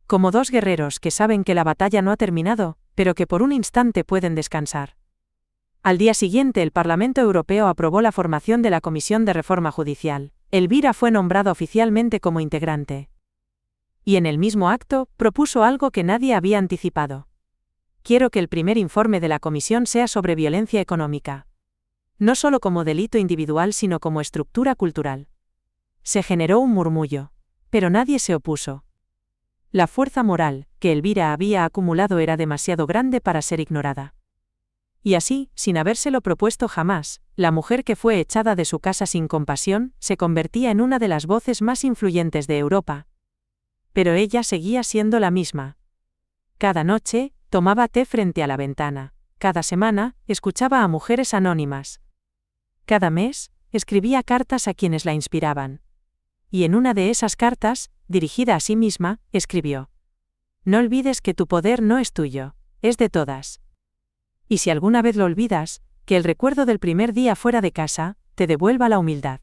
[SPEAKER 1] Como dos guerreros que saben que la batalla no ha terminado, pero que por un instante pueden descansar. Al día siguiente, el Parlamento Europeo aprobó la formación de la Comisión de Reforma Judicial. Elvira fue nombrada oficialmente como integrante. Y en el mismo acto, propuso algo que nadie había anticipado. Quiero que el primer informe de la comisión sea sobre violencia económica. No solo como delito individual, sino como estructura cultural. Se generó un murmullo. Pero nadie se opuso. La fuerza moral que Elvira había acumulado era demasiado grande para ser ignorada. Y así, sin habérselo propuesto jamás, la mujer que fue echada de su casa sin compasión, se convertía en una de las voces más influyentes de Europa. Pero ella seguía siendo la misma. Cada noche, tomaba té frente a la ventana. Cada semana, escuchaba a mujeres anónimas. Cada mes, escribía cartas a quienes la inspiraban. Y en una de esas cartas, dirigida a sí misma, escribió: no olvides que tu poder no es tuyo, es de todas. Y si alguna vez lo olvidas, que el recuerdo del primer día fuera de casa, te devuelva la humildad.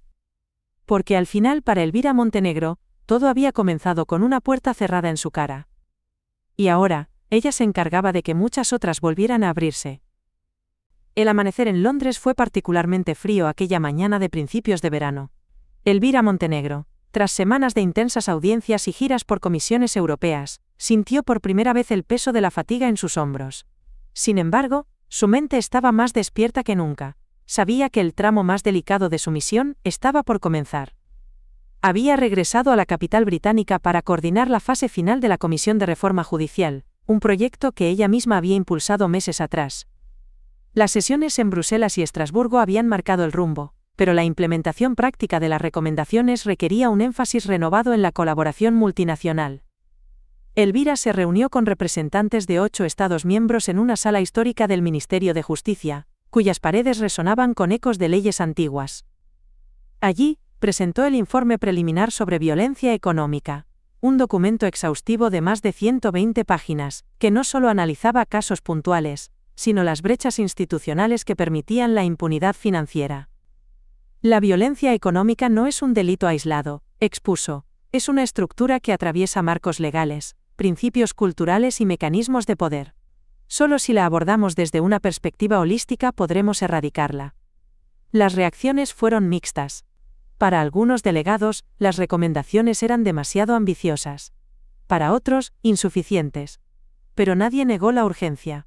[SPEAKER 1] Porque al final, para Elvira Montenegro, todo había comenzado con una puerta cerrada en su cara. Y ahora, ella se encargaba de que muchas otras volvieran a abrirse. El amanecer en Londres fue particularmente frío aquella mañana de principios de verano. Elvira Montenegro, tras semanas de intensas audiencias y giras por comisiones europeas, sintió por primera vez el peso de la fatiga en sus hombros. Sin embargo, su mente estaba más despierta que nunca. Sabía que el tramo más delicado de su misión estaba por comenzar. Había regresado a la capital británica para coordinar la fase final de la Comisión de Reforma Judicial, un proyecto que ella misma había impulsado meses atrás. Las sesiones en Bruselas y Estrasburgo habían marcado el rumbo, pero la implementación práctica de las recomendaciones requería un énfasis renovado en la colaboración multinacional. Elvira se reunió con representantes de 8 Estados miembros en una sala histórica del Ministerio de Justicia, cuyas paredes resonaban con ecos de leyes antiguas. Allí, presentó el informe preliminar sobre violencia económica, un documento exhaustivo de más de 120 páginas, que no solo analizaba casos puntuales, sino las brechas institucionales que permitían la impunidad financiera. La violencia económica no es un delito aislado, expuso, es una estructura que atraviesa marcos legales, principios culturales y mecanismos de poder. Solo si la abordamos desde una perspectiva holística podremos erradicarla. Las reacciones fueron mixtas. Para algunos delegados, las recomendaciones eran demasiado ambiciosas. Para otros, insuficientes. Pero nadie negó la urgencia.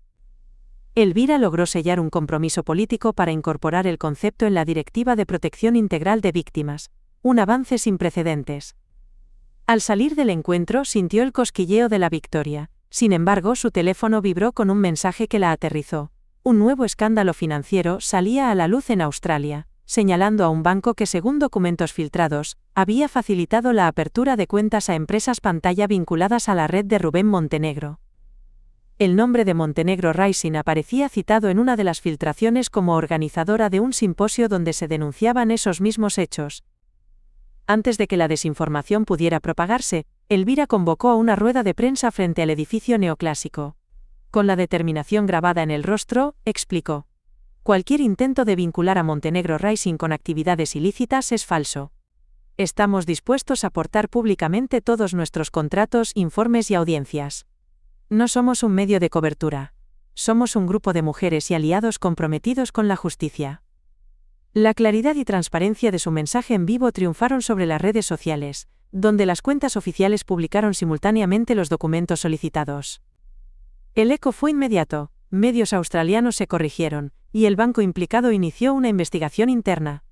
[SPEAKER 1] Elvira logró sellar un compromiso político para incorporar el concepto en la Directiva de Protección Integral de Víctimas, un avance sin precedentes. Al salir del encuentro sintió el cosquilleo de la victoria, sin embargo su teléfono vibró con un mensaje que la aterrizó. Un nuevo escándalo financiero salía a la luz en Australia, señalando a un banco que, según documentos filtrados, había facilitado la apertura de cuentas a empresas pantalla vinculadas a la red de Rubén Montenegro. El nombre de Montenegro Rising aparecía citado en una de las filtraciones como organizadora de un simposio donde se denunciaban esos mismos hechos. Antes de que la desinformación pudiera propagarse, Elvira convocó a una rueda de prensa frente al edificio neoclásico. Con la determinación grabada en el rostro, explicó: cualquier intento de vincular a Montenegro Rising con actividades ilícitas es falso. Estamos dispuestos a aportar públicamente todos nuestros contratos, informes y audiencias. No somos un medio de cobertura. Somos un grupo de mujeres y aliados comprometidos con la justicia. La claridad y transparencia de su mensaje en vivo triunfaron sobre las redes sociales, donde las cuentas oficiales publicaron simultáneamente los documentos solicitados. El eco fue inmediato, medios australianos se corrigieron, y el banco implicado inició una investigación interna.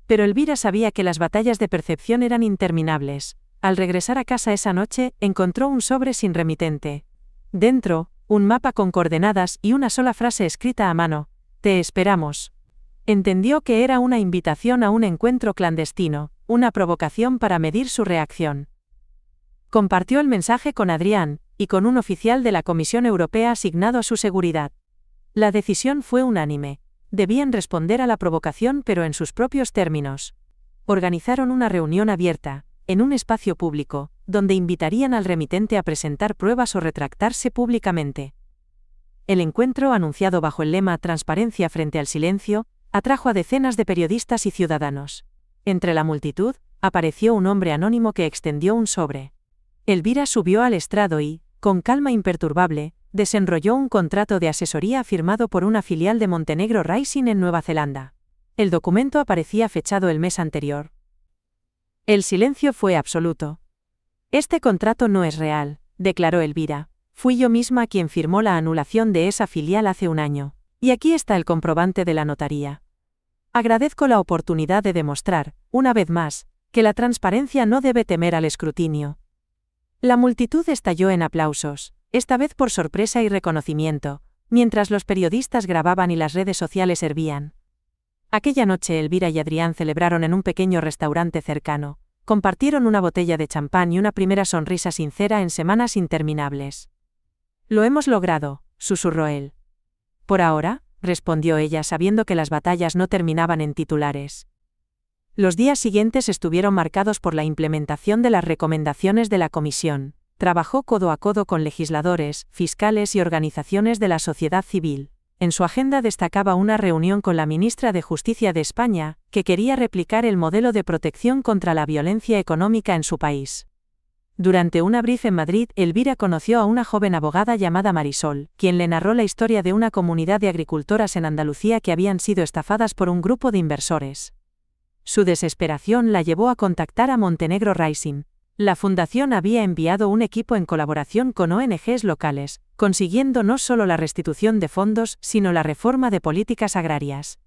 [SPEAKER 1] Pero Elvira sabía que las batallas de percepción eran interminables. Al regresar a casa esa noche, encontró un sobre sin remitente. Dentro, un mapa con coordenadas y una sola frase escrita a mano: «Te esperamos». Entendió que era una invitación a un encuentro clandestino, una provocación para medir su reacción. Compartió el mensaje con Adrián, y con un oficial de la Comisión Europea asignado a su seguridad. La decisión fue unánime. Debían responder a la provocación pero en sus propios términos. Organizaron una reunión abierta, en un espacio público, donde invitarían al remitente a presentar pruebas o retractarse públicamente. El encuentro, anunciado bajo el lema Transparencia frente al silencio, atrajo a decenas de periodistas y ciudadanos. Entre la multitud, apareció un hombre anónimo que extendió un sobre. Elvira subió al estrado y, con calma imperturbable, desenrolló un contrato de asesoría firmado por una filial de Montenegro Rising en Nueva Zelanda. El documento aparecía fechado el mes anterior. El silencio fue absoluto. «Este contrato no es real», declaró Elvira. «Fui yo misma quien firmó la anulación de esa filial hace un año. Y aquí está el comprobante de la notaría. Agradezco la oportunidad de demostrar, una vez más, que la transparencia no debe temer al escrutinio». La multitud estalló en aplausos, esta vez por sorpresa y reconocimiento, mientras los periodistas grababan y las redes sociales hervían. Aquella noche Elvira y Adrián celebraron en un pequeño restaurante cercano, compartieron una botella de champán y una primera sonrisa sincera en semanas interminables. «Lo hemos logrado», susurró él. «Por ahora», respondió ella sabiendo que las batallas no terminaban en titulares. Los días siguientes estuvieron marcados por la implementación de las recomendaciones de la Comisión. Trabajó codo a codo con legisladores, fiscales y organizaciones de la sociedad civil. En su agenda destacaba una reunión con la ministra de Justicia de España, que quería replicar el modelo de protección contra la violencia económica en su país. Durante una brief en Madrid, Elvira conoció a una joven abogada llamada Marisol, quien le narró la historia de una comunidad de agricultoras en Andalucía que habían sido estafadas por un grupo de inversores. Su desesperación la llevó a contactar a Montenegro Rising. La fundación había enviado un equipo en colaboración con ONGs locales, consiguiendo no solo la restitución de fondos, sino la reforma de políticas agrarias.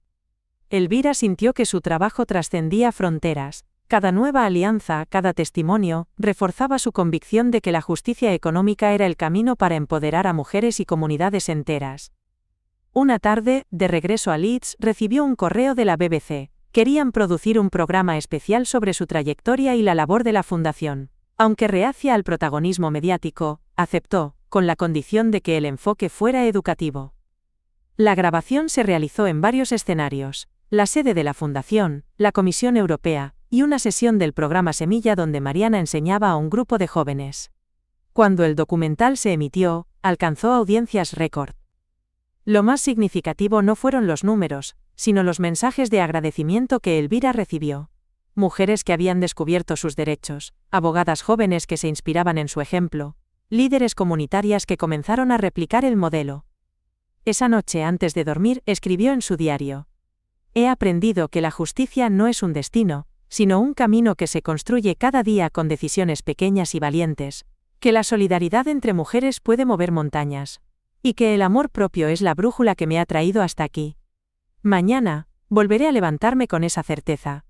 [SPEAKER 1] Elvira sintió que su trabajo trascendía fronteras. Cada nueva alianza, cada testimonio, reforzaba su convicción de que la justicia económica era el camino para empoderar a mujeres y comunidades enteras. Una tarde, de regreso a Leeds, recibió un correo de la BBC. Querían producir un programa especial sobre su trayectoria y la labor de la fundación. Aunque reacia al protagonismo mediático, aceptó, con la condición de que el enfoque fuera educativo. La grabación se realizó en varios escenarios: la sede de la fundación, la Comisión Europea, y una sesión del programa Semilla donde Mariana enseñaba a un grupo de jóvenes. Cuando el documental se emitió, alcanzó audiencias récord. Lo más significativo no fueron los números, sino los mensajes de agradecimiento que Elvira recibió. Mujeres que habían descubierto sus derechos, abogadas jóvenes que se inspiraban en su ejemplo, líderes comunitarias que comenzaron a replicar el modelo. Esa noche antes de dormir escribió en su diario: «He aprendido que la justicia no es un destino, sino un camino que se construye cada día con decisiones pequeñas y valientes, que la solidaridad entre mujeres puede mover montañas, y que el amor propio es la brújula que me ha traído hasta aquí. Mañana, volveré a levantarme con esa certeza».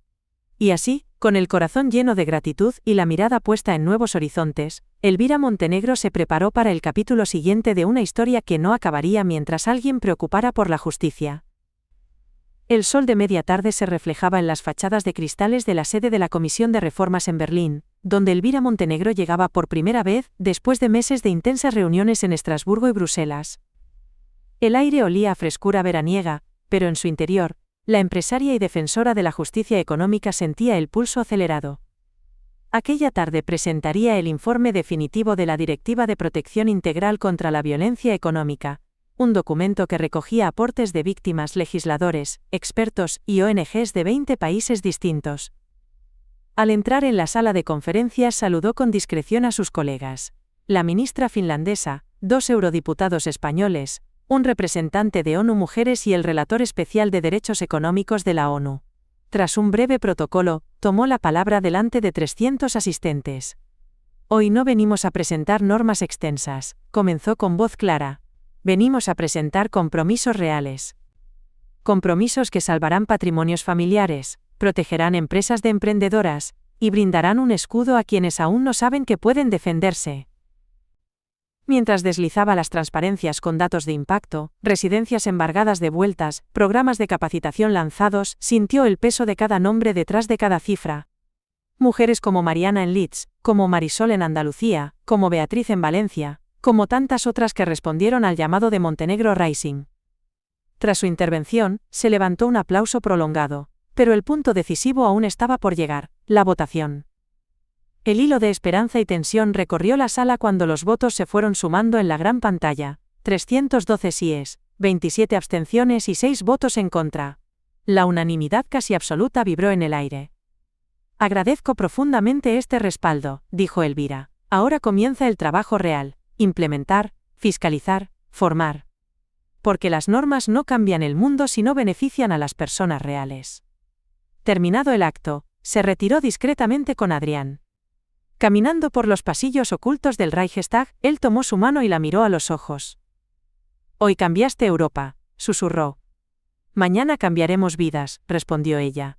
[SPEAKER 1] Y así, con el corazón lleno de gratitud y la mirada puesta en nuevos horizontes, Elvira Montenegro se preparó para el capítulo siguiente de una historia que no acabaría mientras alguien preocupara por la justicia. El sol de media tarde se reflejaba en las fachadas de cristales de la sede de la Comisión de Reformas en Berlín, donde Elvira Montenegro llegaba por primera vez, después de meses de intensas reuniones en Estrasburgo y Bruselas. El aire olía a frescura veraniega, pero en su interior, la empresaria y defensora de la justicia económica sentía el pulso acelerado. Aquella tarde presentaría el informe definitivo de la Directiva de Protección Integral contra la Violencia Económica, un documento que recogía aportes de víctimas, legisladores, expertos y ONGs de 20 países distintos. Al entrar en la sala de conferencias saludó con discreción a sus colegas: la ministra finlandesa, 2 eurodiputados españoles, un representante de ONU Mujeres y el relator especial de Derechos Económicos de la ONU. Tras un breve protocolo, tomó la palabra delante de 300 asistentes. «Hoy no venimos a presentar normas extensas», comenzó con voz clara. «Venimos a presentar compromisos reales. Compromisos que salvarán patrimonios familiares, protegerán empresas de emprendedoras, y brindarán un escudo a quienes aún no saben que pueden defenderse». Mientras deslizaba las transparencias con datos de impacto, residencias embargadas de vueltas, programas de capacitación lanzados, sintió el peso de cada nombre detrás de cada cifra. Mujeres como Mariana en Leeds, como Marisol en Andalucía, como Beatriz en Valencia, como tantas otras que respondieron al llamado de Montenegro Rising. Tras su intervención, se levantó un aplauso prolongado, pero el punto decisivo aún estaba por llegar: la votación. El hilo de esperanza y tensión recorrió la sala cuando los votos se fueron sumando en la gran pantalla. 312 síes, 27 abstenciones y 6 votos en contra. La unanimidad casi absoluta vibró en el aire. Agradezco profundamente este respaldo, dijo Elvira. Ahora comienza el trabajo real: implementar, fiscalizar, formar. Porque las normas no cambian el mundo si no benefician a las personas reales. Terminado el acto, se retiró discretamente con Adrián. Caminando por los pasillos ocultos del Reichstag, él tomó su mano y la miró a los ojos. Hoy cambiaste Europa, susurró. Mañana cambiaremos vidas, respondió ella.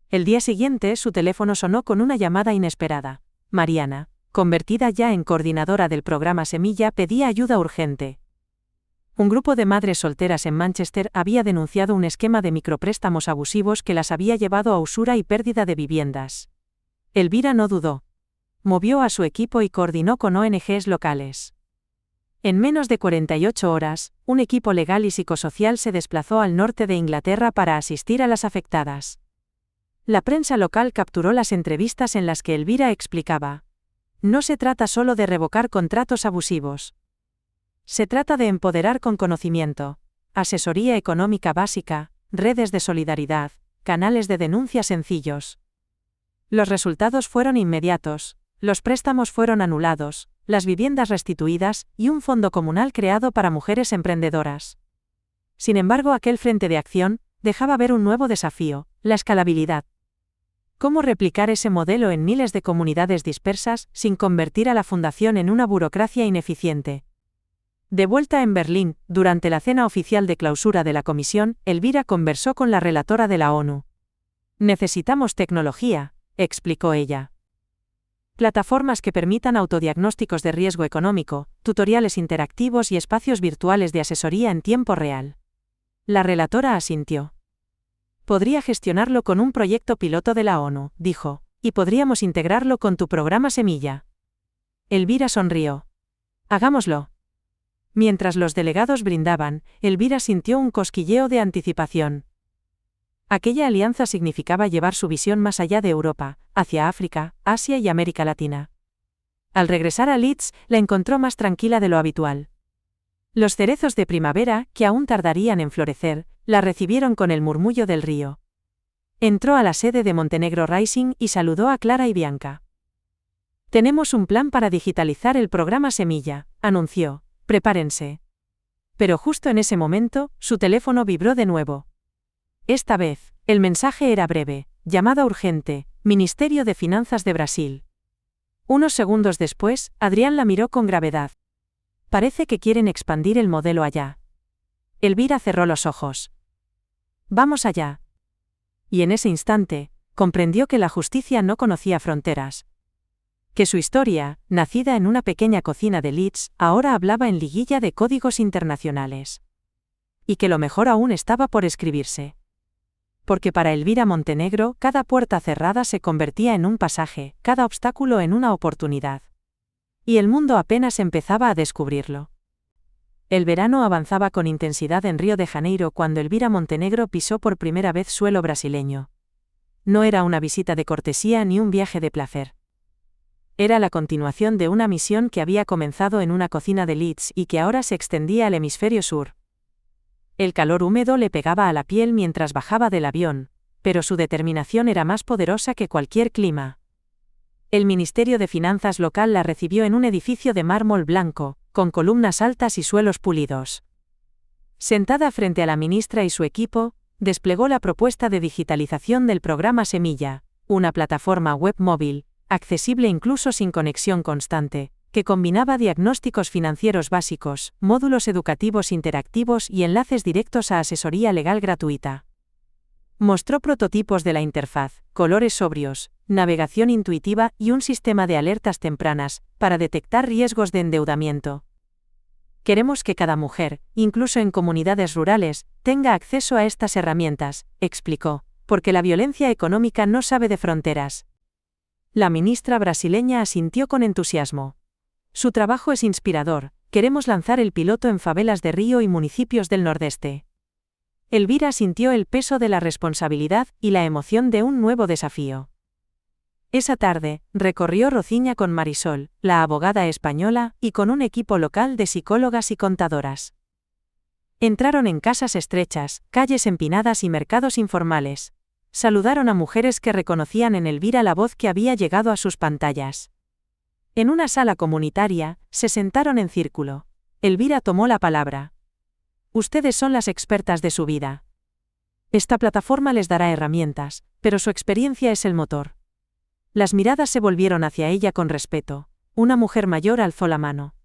[SPEAKER 1] El día siguiente su teléfono sonó con una llamada inesperada. Mariana, convertida ya en coordinadora del programa Semilla, pedía ayuda urgente. Un grupo de madres solteras en Manchester había denunciado un esquema de micropréstamos abusivos que las había llevado a usura y pérdida de viviendas. Elvira no dudó. Movió a su equipo y coordinó con ONGs locales. En menos de 48 horas, un equipo legal y psicosocial se desplazó al norte de Inglaterra para asistir a las afectadas. La prensa local capturó las entrevistas en las que Elvira explicaba: no se trata solo de revocar contratos abusivos. Se trata de empoderar con conocimiento, asesoría económica básica, redes de solidaridad, canales de denuncia sencillos. Los resultados fueron inmediatos: los préstamos fueron anulados, las viviendas restituidas y un fondo comunal creado para mujeres emprendedoras. Sin embargo, aquel frente de acción dejaba ver un nuevo desafío: la escalabilidad. ¿Cómo replicar ese modelo en miles de comunidades dispersas sin convertir a la fundación en una burocracia ineficiente? De vuelta en Berlín, durante la cena oficial de clausura de la comisión, Elvira conversó con la relatora de la ONU. Necesitamos tecnología, explicó ella. Plataformas que permitan autodiagnósticos de riesgo económico, tutoriales interactivos y espacios virtuales de asesoría en tiempo real. La relatora asintió. Podría gestionarlo con un proyecto piloto de la ONU, dijo, y podríamos integrarlo con tu programa Semilla. Elvira sonrió. Hagámoslo. Mientras los delegados brindaban, Elvira sintió un cosquilleo de anticipación. Aquella alianza significaba llevar su visión más allá de Europa, hacia África, Asia y América Latina. Al regresar a Leeds, la encontró más tranquila de lo habitual. Los cerezos de primavera, que aún tardarían en florecer, la recibieron con el murmullo del río. Entró a la sede de Montenegro Rising y saludó a Clara y Bianca. Tenemos un plan para digitalizar el programa Semilla, anunció. Prepárense. Pero justo en ese momento, su teléfono vibró de nuevo. Esta vez, el mensaje era breve: llamada urgente, Ministerio de Finanzas de Brasil. Unos segundos después, Adrián la miró con gravedad. Parece que quieren expandir el modelo allá. Elvira cerró los ojos. Vamos allá. Y en ese instante, comprendió que la justicia no conocía fronteras. Que su historia, nacida en una pequeña cocina de Leeds, ahora hablaba en liguilla de códigos internacionales. Y que lo mejor aún estaba por escribirse. Porque para Elvira Montenegro, cada puerta cerrada se convertía en un pasaje, cada obstáculo en una oportunidad. Y el mundo apenas empezaba a descubrirlo. El verano avanzaba con intensidad en Río de Janeiro cuando Elvira Montenegro pisó por primera vez suelo brasileño. No era una visita de cortesía ni un viaje de placer. Era la continuación de una misión que había comenzado en una cocina de Leeds y que ahora se extendía al hemisferio sur. El calor húmedo le pegaba a la piel mientras bajaba del avión, pero su determinación era más poderosa que cualquier clima. El Ministerio de Finanzas local la recibió en un edificio de mármol blanco, con columnas altas y suelos pulidos. Sentada frente a la ministra y su equipo, desplegó la propuesta de digitalización del programa Semilla, una plataforma web móvil, accesible incluso sin conexión constante, que combinaba diagnósticos financieros básicos, módulos educativos interactivos y enlaces directos a asesoría legal gratuita. Mostró prototipos de la interfaz, colores sobrios, navegación intuitiva y un sistema de alertas tempranas, para detectar riesgos de endeudamiento. Queremos que cada mujer, incluso en comunidades rurales, tenga acceso a estas herramientas, explicó, porque la violencia económica no sabe de fronteras. La ministra brasileña asintió con entusiasmo. Su trabajo es inspirador, queremos lanzar el piloto en favelas de Río y municipios del Nordeste. Elvira sintió el peso de la responsabilidad y la emoción de un nuevo desafío. Esa tarde, recorrió Rociña con Marisol, la abogada española, y con un equipo local de psicólogas y contadoras. Entraron en casas estrechas, calles empinadas y mercados informales. Saludaron a mujeres que reconocían en Elvira la voz que había llegado a sus pantallas. En una sala comunitaria, se sentaron en círculo. Elvira tomó la palabra. Ustedes son las expertas de su vida. Esta plataforma les dará herramientas, pero su experiencia es el motor. Las miradas se volvieron hacia ella con respeto. Una mujer mayor alzó la mano.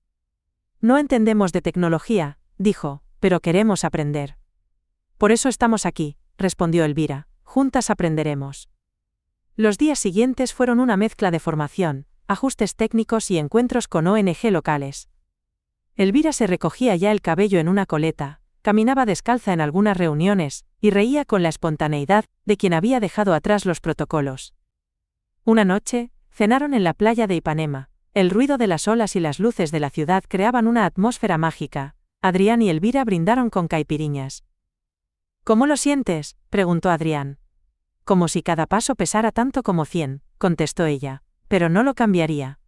[SPEAKER 1] No entendemos de tecnología, dijo, pero queremos aprender. Por eso estamos aquí, respondió Elvira, juntas aprenderemos. Los días siguientes fueron una mezcla de formación, ajustes técnicos y encuentros con ONG locales. Elvira se recogía ya el cabello en una coleta, caminaba descalza en algunas reuniones, y reía con la espontaneidad de quien había dejado atrás los protocolos. Una noche, cenaron en la playa de Ipanema. El ruido de las olas y las luces de la ciudad creaban una atmósfera mágica. Adrián y Elvira brindaron con caipiriñas. ¿Cómo lo sientes?, preguntó Adrián. Como si cada paso pesara tanto como 100, contestó ella, pero no lo cambiaría.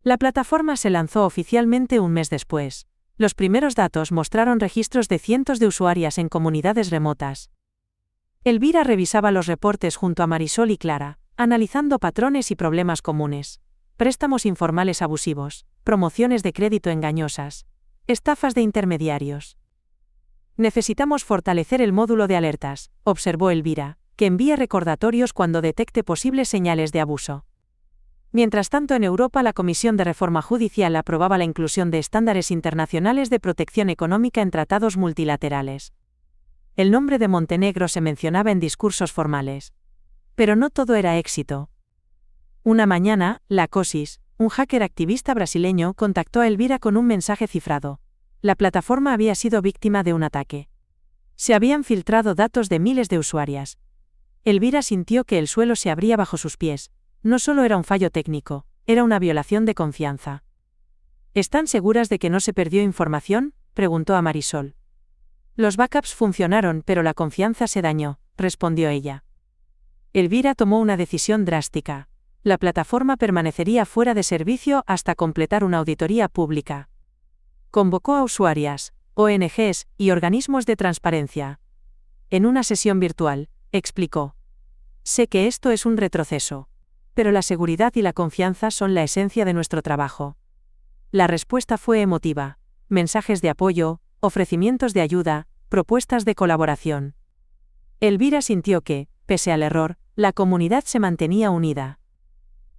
[SPEAKER 1] La plataforma se lanzó oficialmente un mes después. Los primeros datos mostraron registros de cientos de usuarias en comunidades remotas. Elvira revisaba los reportes junto a Marisol y Clara, analizando patrones y problemas comunes. Préstamos informales abusivos, promociones de crédito engañosas, estafas de intermediarios. Necesitamos fortalecer el módulo de alertas, observó Elvira, que envíe recordatorios cuando detecte posibles señales de abuso. Mientras tanto, en Europa la Comisión de Reforma Judicial aprobaba la inclusión de estándares internacionales de protección económica en tratados multilaterales. El nombre de Montenegro se mencionaba en discursos formales. Pero no todo era éxito. Una mañana, la COSIS, un hacker activista brasileño, contactó a Elvira con un mensaje cifrado. La plataforma había sido víctima de un ataque. Se habían filtrado datos de miles de usuarias. Elvira sintió que el suelo se abría bajo sus pies. No solo era un fallo técnico, era una violación de confianza. ¿Están seguras de que no se perdió información?, preguntó a Marisol. Los backups funcionaron, pero la confianza se dañó, respondió ella. Elvira tomó una decisión drástica. La plataforma permanecería fuera de servicio hasta completar una auditoría pública. Convocó a usuarias, ONGs y organismos de transparencia. En una sesión virtual, explicó: sé que esto es un retroceso, pero la seguridad y la confianza son la esencia de nuestro trabajo. La respuesta fue emotiva. Mensajes de apoyo, ofrecimientos de ayuda, propuestas de colaboración. Elvira sintió que, pese al error, la comunidad se mantenía unida.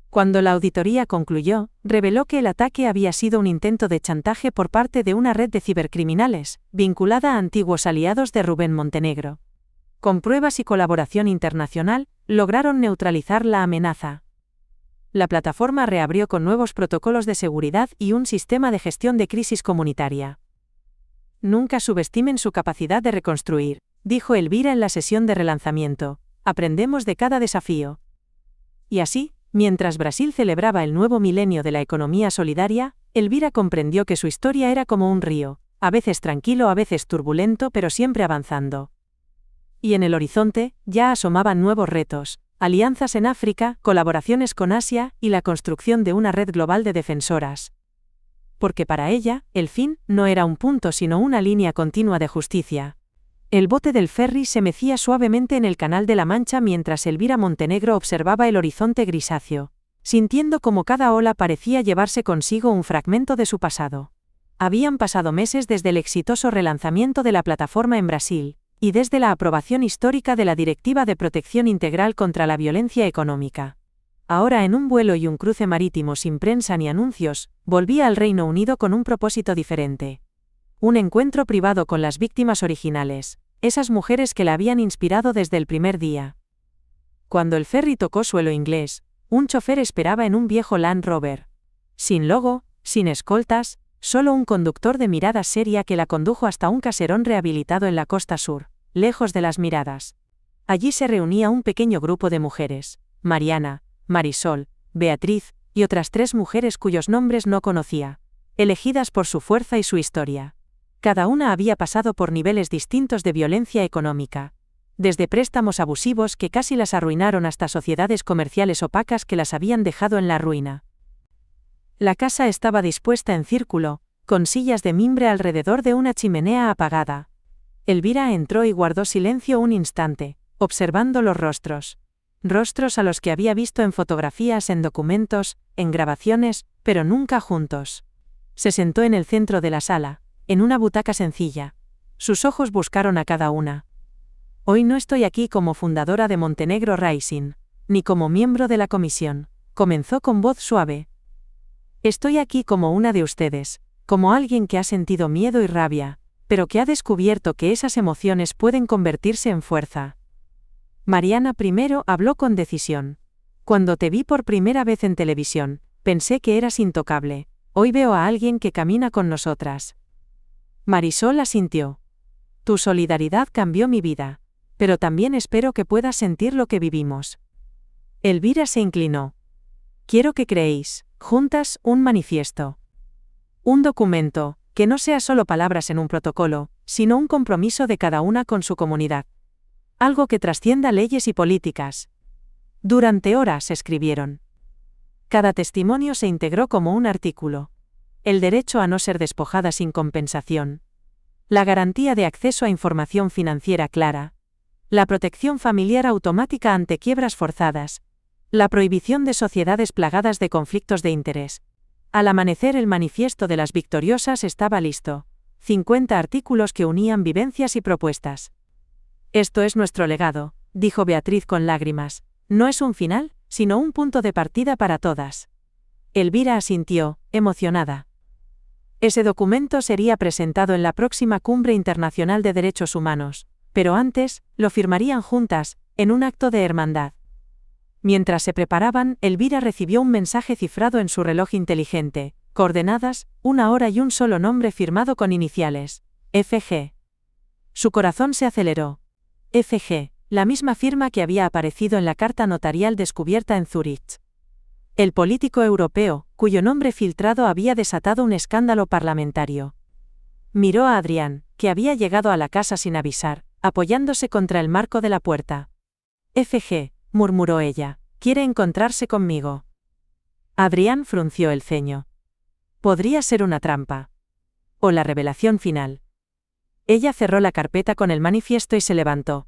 [SPEAKER 1] Cuando la auditoría concluyó, reveló que el ataque había sido un intento de chantaje por parte de una red de cibercriminales, vinculada a antiguos aliados de Rubén Montenegro. Con pruebas y colaboración internacional, lograron neutralizar la amenaza. La plataforma reabrió con nuevos protocolos de seguridad y un sistema de gestión de crisis comunitaria. Nunca subestimen su capacidad de reconstruir, dijo Elvira en la sesión de relanzamiento. Aprendemos de cada desafío. Y así, mientras Brasil celebraba el nuevo milenio de la economía solidaria, Elvira comprendió que su historia era como un río, a veces tranquilo, a veces turbulento, pero siempre avanzando. Y en el horizonte, ya asomaban nuevos retos: alianzas en África, colaboraciones con Asia y la construcción de una red global de defensoras. Porque para ella, el fin no era un punto sino una línea continua de justicia. El bote del ferry se mecía suavemente en el Canal de la Mancha mientras Elvira Montenegro observaba el horizonte grisáceo, sintiendo como cada ola parecía llevarse consigo un fragmento de su pasado. Habían pasado meses desde el exitoso relanzamiento de la plataforma en Brasil, y desde la aprobación histórica de la Directiva de Protección Integral contra la Violencia Económica. Ahora, en un vuelo y un cruce marítimo sin prensa ni anuncios, volvía al Reino Unido con un propósito diferente. Un encuentro privado con las víctimas originales, esas mujeres que la habían inspirado desde el primer día. Cuando el ferry tocó suelo inglés, un chofer esperaba en un viejo Land Rover. Sin logo, sin escoltas, solo un conductor de mirada seria que la condujo hasta un caserón rehabilitado en la costa sur, lejos de las miradas. Allí se reunía un pequeño grupo de mujeres: Mariana, Marisol, Beatriz, y otras 3 mujeres cuyos nombres no conocía, elegidas por su fuerza y su historia. Cada una había pasado por niveles distintos de violencia económica. Desde préstamos abusivos que casi las arruinaron hasta sociedades comerciales opacas que las habían dejado en la ruina. La casa estaba dispuesta en círculo, con sillas de mimbre alrededor de una chimenea apagada. Elvira entró y guardó silencio un instante, observando los rostros. Rostros a los que había visto en fotografías, en documentos, en grabaciones, pero nunca juntos. Se sentó en el centro de la sala, en una butaca sencilla. Sus ojos buscaron a cada una. Hoy no estoy aquí como fundadora de Montenegro Rising, ni como miembro de la comisión, comenzó con voz suave. Estoy aquí como una de ustedes, como alguien que ha sentido miedo y rabia, pero que ha descubierto que esas emociones pueden convertirse en fuerza. Mariana primero habló con decisión. Cuando te vi por primera vez en televisión, pensé que eras intocable. Hoy veo a alguien que camina con nosotras. Marisol asintió. Tu solidaridad cambió mi vida, pero también espero que puedas sentir lo que vivimos. Elvira se inclinó. Quiero que creéis, juntas, un manifiesto. Un documento, que no sea solo palabras en un protocolo, sino un compromiso de cada una con su comunidad. Algo que trascienda leyes y políticas. Durante horas escribieron. Cada testimonio se integró como un artículo. El derecho a no ser despojada sin compensación. La garantía de acceso a información financiera clara. La protección familiar automática ante quiebras forzadas. La prohibición de sociedades plagadas de conflictos de interés. Al amanecer el manifiesto de las victoriosas estaba listo. 50 artículos que unían vivencias y propuestas. Esto es nuestro legado, dijo Beatriz con lágrimas. No es un final, sino un punto de partida para todas. Elvira asintió, emocionada. Ese documento sería presentado en la próxima Cumbre Internacional de Derechos Humanos, pero antes, lo firmarían juntas, en un acto de hermandad. Mientras se preparaban, Elvira recibió un mensaje cifrado en su reloj inteligente, coordenadas, 1 hora y un solo nombre firmado con iniciales, FG. Su corazón se aceleró. FG, la misma firma que había aparecido en la carta notarial descubierta en Zúrich. El político europeo, cuyo nombre filtrado había desatado un escándalo parlamentario. Miró a Adrián, que había llegado a la casa sin avisar, apoyándose contra el marco de la puerta. FG, murmuró ella, quiere encontrarse conmigo. Adrián frunció el ceño. Podría ser una trampa. O la revelación final. Ella cerró la carpeta con el manifiesto y se levantó.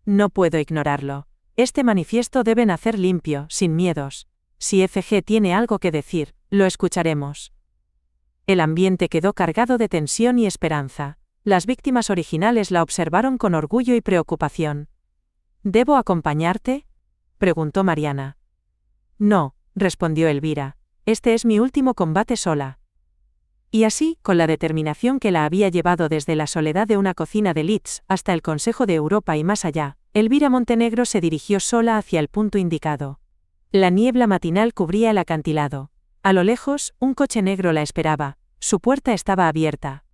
[SPEAKER 1] No puedo ignorarlo. Este manifiesto debe nacer limpio, sin miedos. Si FG tiene algo que decir, lo escucharemos. El ambiente quedó cargado de tensión y esperanza. Las víctimas originales la observaron con orgullo y preocupación. ¿Debo acompañarte?, preguntó Mariana. No, respondió Elvira. Este es mi último combate sola. Y así, con la determinación que la había llevado desde la soledad de una cocina de Leeds hasta el Consejo de Europa y más allá, Elvira Montenegro se dirigió sola hacia el punto indicado. La niebla matinal cubría el acantilado. A lo lejos, un coche negro la esperaba. Su puerta estaba abierta.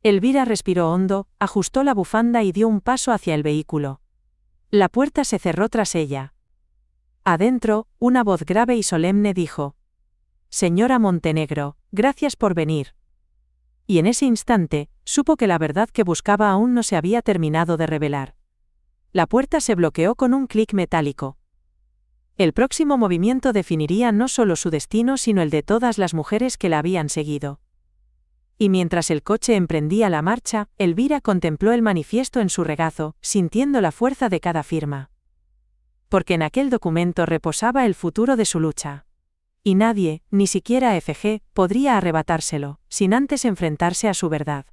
[SPEAKER 1] Elvira respiró hondo, ajustó la bufanda y dio un paso hacia el vehículo. La puerta se cerró tras ella. Adentro, una voz grave y solemne dijo: Señora Montenegro, gracias por venir. Y en ese instante, supo que la verdad que buscaba aún no se había terminado de revelar. La puerta se bloqueó con un clic metálico. El próximo movimiento definiría no solo su destino sino el de todas las mujeres que la habían seguido. Y mientras el coche emprendía la marcha, Elvira contempló el manifiesto en su regazo, sintiendo la fuerza de cada firma. Porque en aquel documento reposaba el futuro de su lucha. Y nadie, ni siquiera FG, podría arrebatárselo, sin antes enfrentarse a su verdad.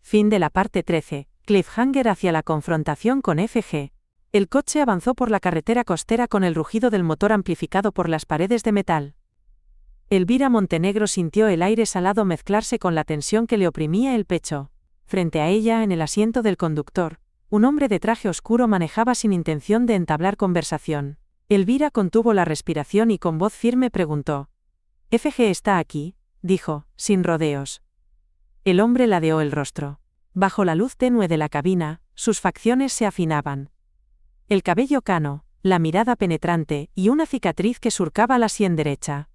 [SPEAKER 1] Fin de la parte 13. Cliffhanger hacia la confrontación con FG. El coche avanzó por la carretera costera con el rugido del motor amplificado por las paredes de metal. Elvira Montenegro sintió el aire salado mezclarse con la tensión que le oprimía el pecho. Frente a ella, en el asiento del conductor, un hombre de traje oscuro manejaba sin intención de entablar conversación. Elvira contuvo la respiración y con voz firme preguntó: «¿FG está aquí?», dijo, sin rodeos. El hombre ladeó el rostro. Bajo la luz tenue de la cabina, sus facciones se afinaban. El cabello cano, la mirada penetrante y una cicatriz que surcaba la sien derecha.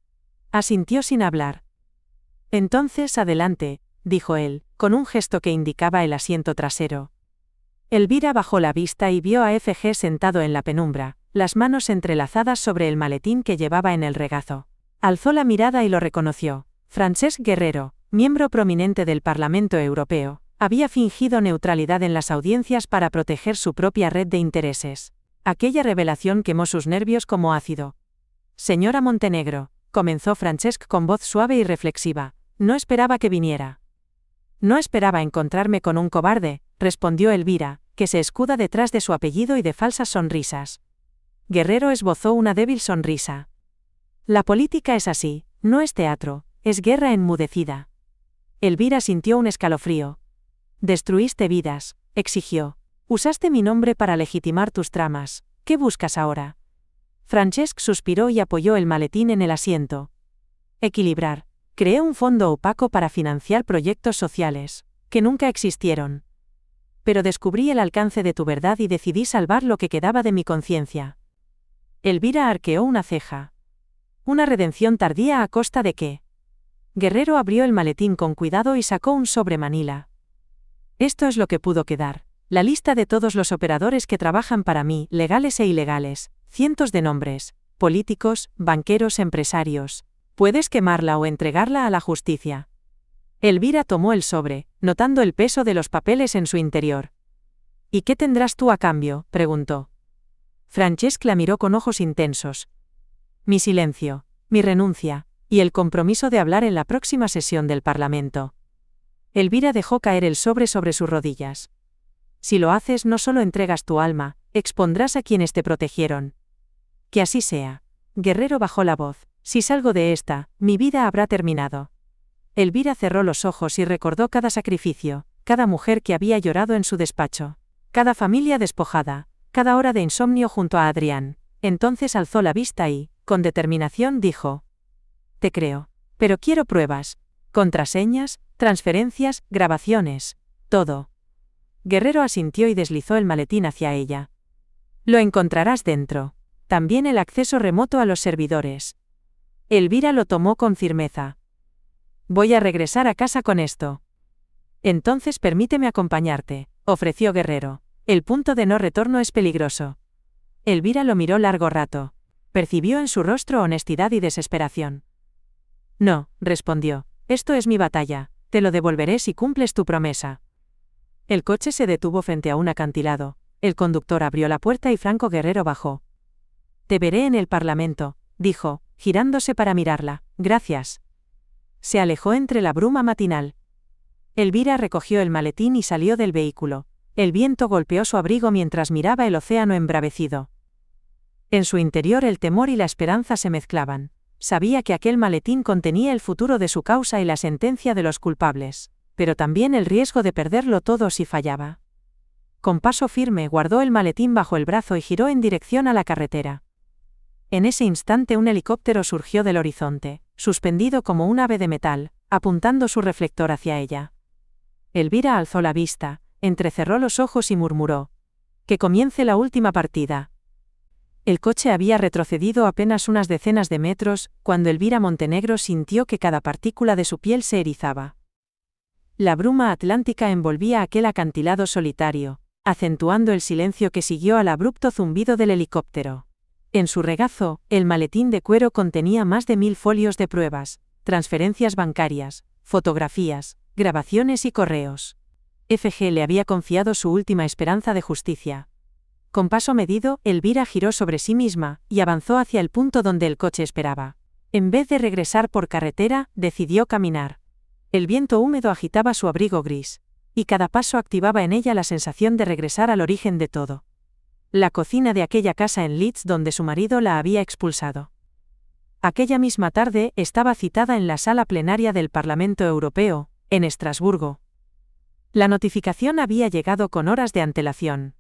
[SPEAKER 1] Asintió sin hablar. «Entonces adelante», dijo él, con un gesto que indicaba el asiento trasero. Elvira bajó la vista y vio a FG sentado en la penumbra, las manos entrelazadas sobre el maletín que llevaba en el regazo. Alzó la mirada y lo reconoció. Francesc Guerrero, miembro prominente del Parlamento Europeo, había fingido neutralidad en las audiencias para proteger su propia red de intereses. Aquella revelación quemó sus nervios como ácido. Señora Montenegro, comenzó Francesc con voz suave y reflexiva, no esperaba que viniera. No esperaba encontrarme con un cobarde, respondió Elvira, que se escuda detrás de su apellido y de falsas sonrisas. Guerrero esbozó una débil sonrisa. La política es así, no es teatro, es guerra enmudecida. Elvira sintió un escalofrío. Destruiste vidas, exigió. Usaste mi nombre para legitimar tus tramas, ¿qué buscas ahora? Francesc suspiró y apoyó el maletín en el asiento. Equilibrar. Creé un fondo opaco para financiar proyectos sociales, que nunca existieron. Pero descubrí el alcance de tu verdad y decidí salvar lo que quedaba de mi conciencia. Elvira arqueó una ceja. ¿Una redención tardía a costa de qué? Guerrero abrió el maletín con cuidado y sacó un sobre manila. Esto es lo que pudo quedar. La lista de todos los operadores que trabajan para mí, legales e ilegales, cientos de nombres, políticos, banqueros, empresarios. Puedes quemarla o entregarla a la justicia. Elvira tomó el sobre, notando el peso de los papeles en su interior. ¿Y qué tendrás tú a cambio?, preguntó. Francesc la miró con ojos intensos. Mi silencio, mi renuncia, y el compromiso de hablar en la próxima sesión del Parlamento. Elvira dejó caer el sobre sus rodillas. Si lo haces, no solo entregas tu alma, expondrás a quienes te protegieron. Que así sea. Guerrero bajó la voz. Si salgo de esta, mi vida habrá terminado. Elvira cerró los ojos y recordó cada sacrificio, cada mujer que había llorado en su despacho, cada familia despojada, cada hora de insomnio junto a Adrián. Entonces alzó la vista y, con determinación, dijo: Te creo. Pero quiero pruebas. Contraseñas, transferencias, grabaciones. Todo. Guerrero asintió y deslizó el maletín hacia ella. Lo encontrarás dentro. También el acceso remoto a los servidores. Elvira lo tomó con firmeza. Voy a regresar a casa con esto. Entonces permíteme acompañarte, ofreció Guerrero. El punto de no retorno es peligroso. Elvira lo miró largo rato. Percibió en su rostro honestidad y desesperación. No, respondió, esto es mi batalla, te lo devolveré si cumples tu promesa. El coche se detuvo frente a un acantilado, el conductor abrió la puerta y Franco Guerrero bajó. Te veré en el Parlamento, dijo, girándose para mirarla. Gracias. Se alejó entre la bruma matinal. Elvira recogió el maletín y salió del vehículo. El viento golpeó su abrigo mientras miraba el océano embravecido. En su interior el temor y la esperanza se mezclaban. Sabía que aquel maletín contenía el futuro de su causa y la sentencia de los culpables, pero también el riesgo de perderlo todo si fallaba. Con paso firme guardó el maletín bajo el brazo y giró en dirección a la carretera. En ese instante un helicóptero surgió del horizonte, suspendido como un ave de metal, apuntando su reflector hacia ella. Elvira alzó la vista, entrecerró los ojos y murmuró: Que comience la última partida. El coche había retrocedido apenas unas decenas de metros, cuando Elvira Montenegro sintió que cada partícula de su piel se erizaba. La bruma atlántica envolvía aquel acantilado solitario, acentuando el silencio que siguió al abrupto zumbido del helicóptero. En su regazo, el maletín de cuero contenía más de 1000 folios de pruebas, transferencias bancarias, fotografías, grabaciones y correos. FG le había confiado su última esperanza de justicia. Con paso medido, Elvira giró sobre sí misma y avanzó hacia el punto donde el coche esperaba. En vez de regresar por carretera, decidió caminar. El viento húmedo agitaba su abrigo gris, y cada paso activaba en ella la sensación de regresar al origen de todo. La cocina de aquella casa en Leeds donde su marido la había expulsado. Aquella misma tarde estaba citada en la sala plenaria del Parlamento Europeo, en Estrasburgo. La notificación había llegado con horas de antelación.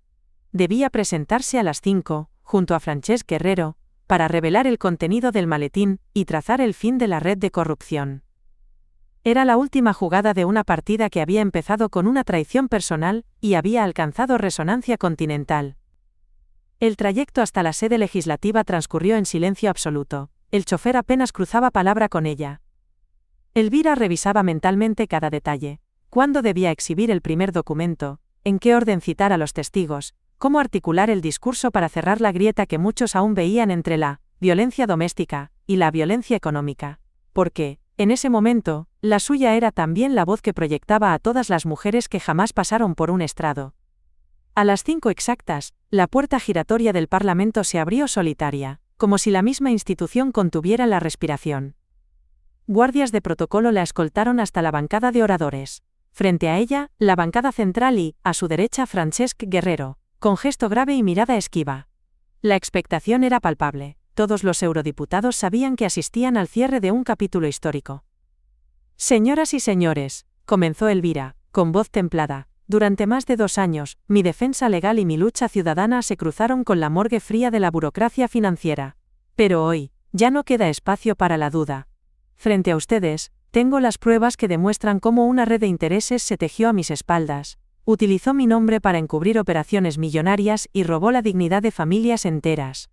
[SPEAKER 1] Debía presentarse a las 5, junto a Francesc Guerrero, para revelar el contenido del maletín y trazar el fin de la red de corrupción. Era la última jugada de una partida que había empezado con una traición personal y había alcanzado resonancia continental. El trayecto hasta la sede legislativa transcurrió en silencio absoluto. El chofer apenas cruzaba palabra con ella. Elvira revisaba mentalmente cada detalle. ¿Cuándo debía exhibir el primer documento? en qué orden citar a los testigos, cómo articular el discurso para cerrar la grieta que muchos aún veían entre la violencia doméstica y la violencia económica. Porque, en ese momento, la suya era también la voz que proyectaba a todas las mujeres que jamás pasaron por un estrado. A las 5 exactas, la puerta giratoria del Parlamento se abrió solitaria, como si la misma institución contuviera la respiración. Guardias de protocolo la escoltaron hasta la bancada de oradores. Frente a ella, la bancada central y, a su derecha, Francesc Guerrero, con gesto grave y mirada esquiva. La expectación era palpable. Todos los eurodiputados sabían que asistían al cierre de un capítulo histórico. Señoras y señores, comenzó Elvira, con voz templada, durante más de 2 años, mi defensa legal y mi lucha ciudadana se cruzaron con la morgue fría de la burocracia financiera. Pero hoy, ya no queda espacio para la duda. Frente a ustedes, tengo las pruebas que demuestran cómo una red de intereses se tejió a mis espaldas, utilizó mi nombre para encubrir operaciones millonarias y robó la dignidad de familias enteras.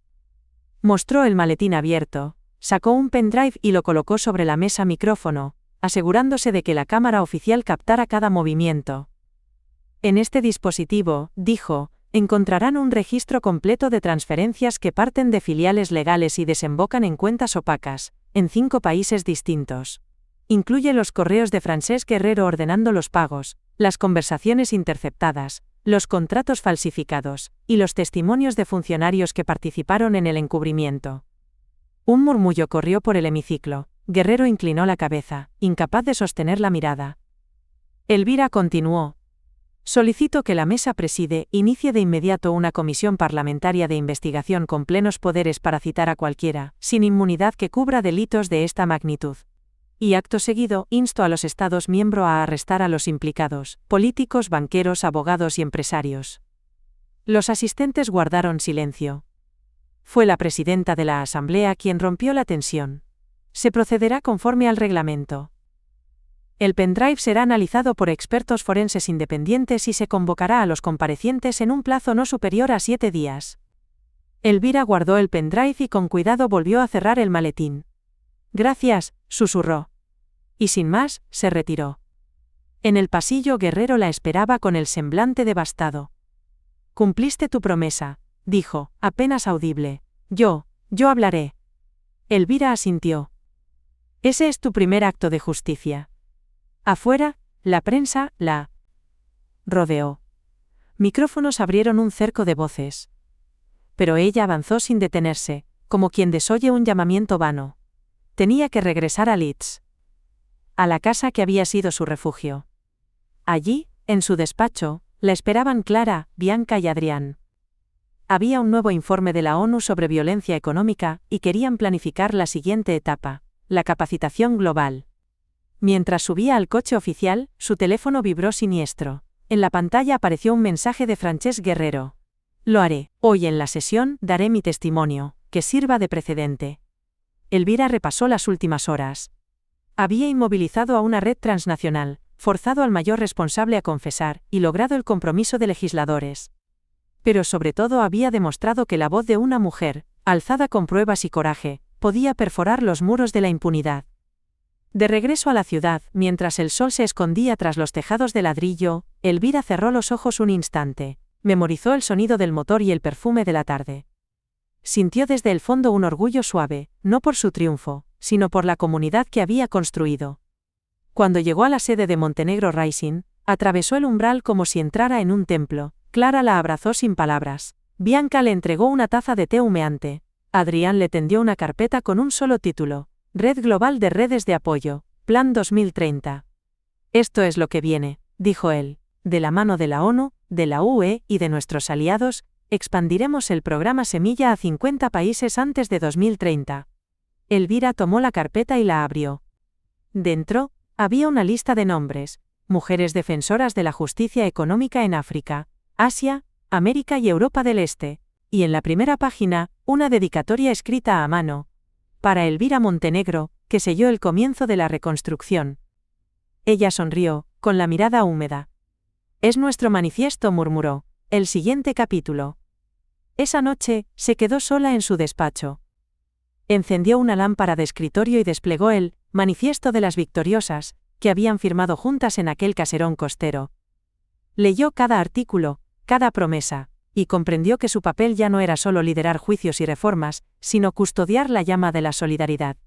[SPEAKER 1] Mostró el maletín abierto, sacó un pendrive y lo colocó sobre la mesa micrófono, asegurándose de que la cámara oficial captara cada movimiento. En este dispositivo, dijo, encontrarán un registro completo de transferencias que parten de filiales legales y desembocan en cuentas opacas, en 5 países distintos. Incluye los correos de Francesc Guerrero ordenando los pagos, las conversaciones interceptadas, los contratos falsificados, y los testimonios de funcionarios que participaron en el encubrimiento. Un murmullo corrió por el hemiciclo. Guerrero inclinó la cabeza, incapaz de sostener la mirada. Elvira continuó. Solicito que la mesa preside inicie de inmediato una comisión parlamentaria de investigación con plenos poderes para citar a cualquiera, sin inmunidad que cubra delitos de esta magnitud. Y acto seguido, insto a los Estados miembros a arrestar a los implicados, políticos, banqueros, abogados y empresarios. Los asistentes guardaron silencio. Fue la presidenta de la Asamblea quien rompió la tensión. Se procederá conforme al reglamento. El pendrive será analizado por expertos forenses independientes y se convocará a los comparecientes en un plazo no superior a 7 días. Elvira guardó el pendrive y con cuidado volvió a cerrar el maletín. Gracias, susurró. Y sin más, se retiró. En el pasillo Guerrero la esperaba con el semblante devastado. Cumpliste tu promesa, dijo, apenas audible. Yo hablaré. Elvira asintió. Ese es tu primer acto de justicia. Afuera, la prensa la rodeó. Micrófonos abrieron un cerco de voces. Pero ella avanzó sin detenerse, como quien desoye un llamamiento vano. Tenía que regresar a Leeds. A la casa que había sido su refugio. Allí, en su despacho, la esperaban Clara, Bianca y Adrián. Había un nuevo informe de la ONU sobre violencia económica, y querían planificar la siguiente etapa, la capacitación global. Mientras subía al coche oficial, su teléfono vibró siniestro. En la pantalla apareció un mensaje de Francesc Guerrero. Lo haré. Hoy en la sesión, daré mi testimonio, que sirva de precedente. Elvira repasó las últimas horas. Había inmovilizado a una red transnacional, forzado al mayor responsable a confesar, y logrado el compromiso de legisladores. Pero sobre todo había demostrado que la voz de una mujer, alzada con pruebas y coraje, podía perforar los muros de la impunidad. De regreso a la ciudad, mientras el sol se escondía tras los tejados de ladrillo, Elvira cerró los ojos un instante, memorizó el sonido del motor y el perfume de la tarde. Sintió desde el fondo un orgullo suave, no por su triunfo, sino por la comunidad que había construido. Cuando llegó a la sede de Montenegro Rising, atravesó el umbral como si entrara en un templo. Clara la abrazó sin palabras. Bianca le entregó una taza de té humeante. Adrián le tendió una carpeta con un solo título: Red Global de Redes de Apoyo, Plan 2030. Esto es lo que viene, dijo él. De la mano de la ONU, de la UE y de nuestros aliados, expandiremos el programa Semilla a 50 países antes de 2030. Elvira tomó la carpeta y la abrió. Dentro, había una lista de nombres: mujeres defensoras de la justicia económica en África, Asia, América y Europa del Este, y en la primera página, una dedicatoria escrita a mano. Para Elvira Montenegro, que selló el comienzo de la reconstrucción. Ella sonrió, con la mirada húmeda. Es nuestro manifiesto, murmuró. El siguiente capítulo. Esa noche, se quedó sola en su despacho. Encendió una lámpara de escritorio y desplegó el manifiesto de las victoriosas, que habían firmado juntas en aquel caserón costero. Leyó cada artículo, cada promesa, y comprendió que su papel ya no era solo liderar juicios y reformas, sino custodiar la llama de la solidaridad.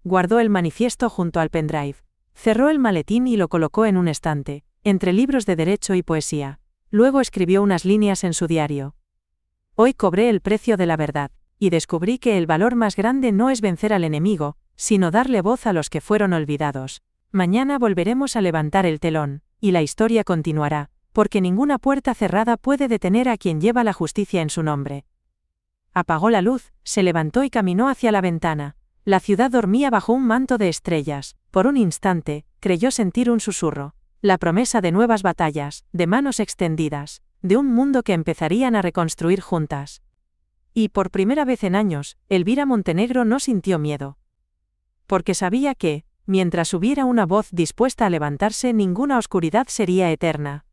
[SPEAKER 1] Guardó el manifiesto junto al pendrive. Cerró el maletín y lo colocó en un estante, entre libros de derecho y poesía. Luego escribió unas líneas en su diario. Hoy cobré el precio de la verdad, y descubrí que el valor más grande no es vencer al enemigo, sino darle voz a los que fueron olvidados. Mañana volveremos a levantar el telón, y la historia continuará, porque ninguna puerta cerrada puede detener a quien lleva la justicia en su nombre. Apagó la luz, se levantó y caminó hacia la ventana. La ciudad dormía bajo un manto de estrellas. Por un instante, creyó sentir un susurro. La promesa de nuevas batallas, de manos extendidas, de un mundo que empezarían a reconstruir juntas. Y por primera vez en años, Elvira Montenegro no sintió miedo. Porque sabía que, mientras hubiera una voz dispuesta a levantarse, ninguna oscuridad sería eterna.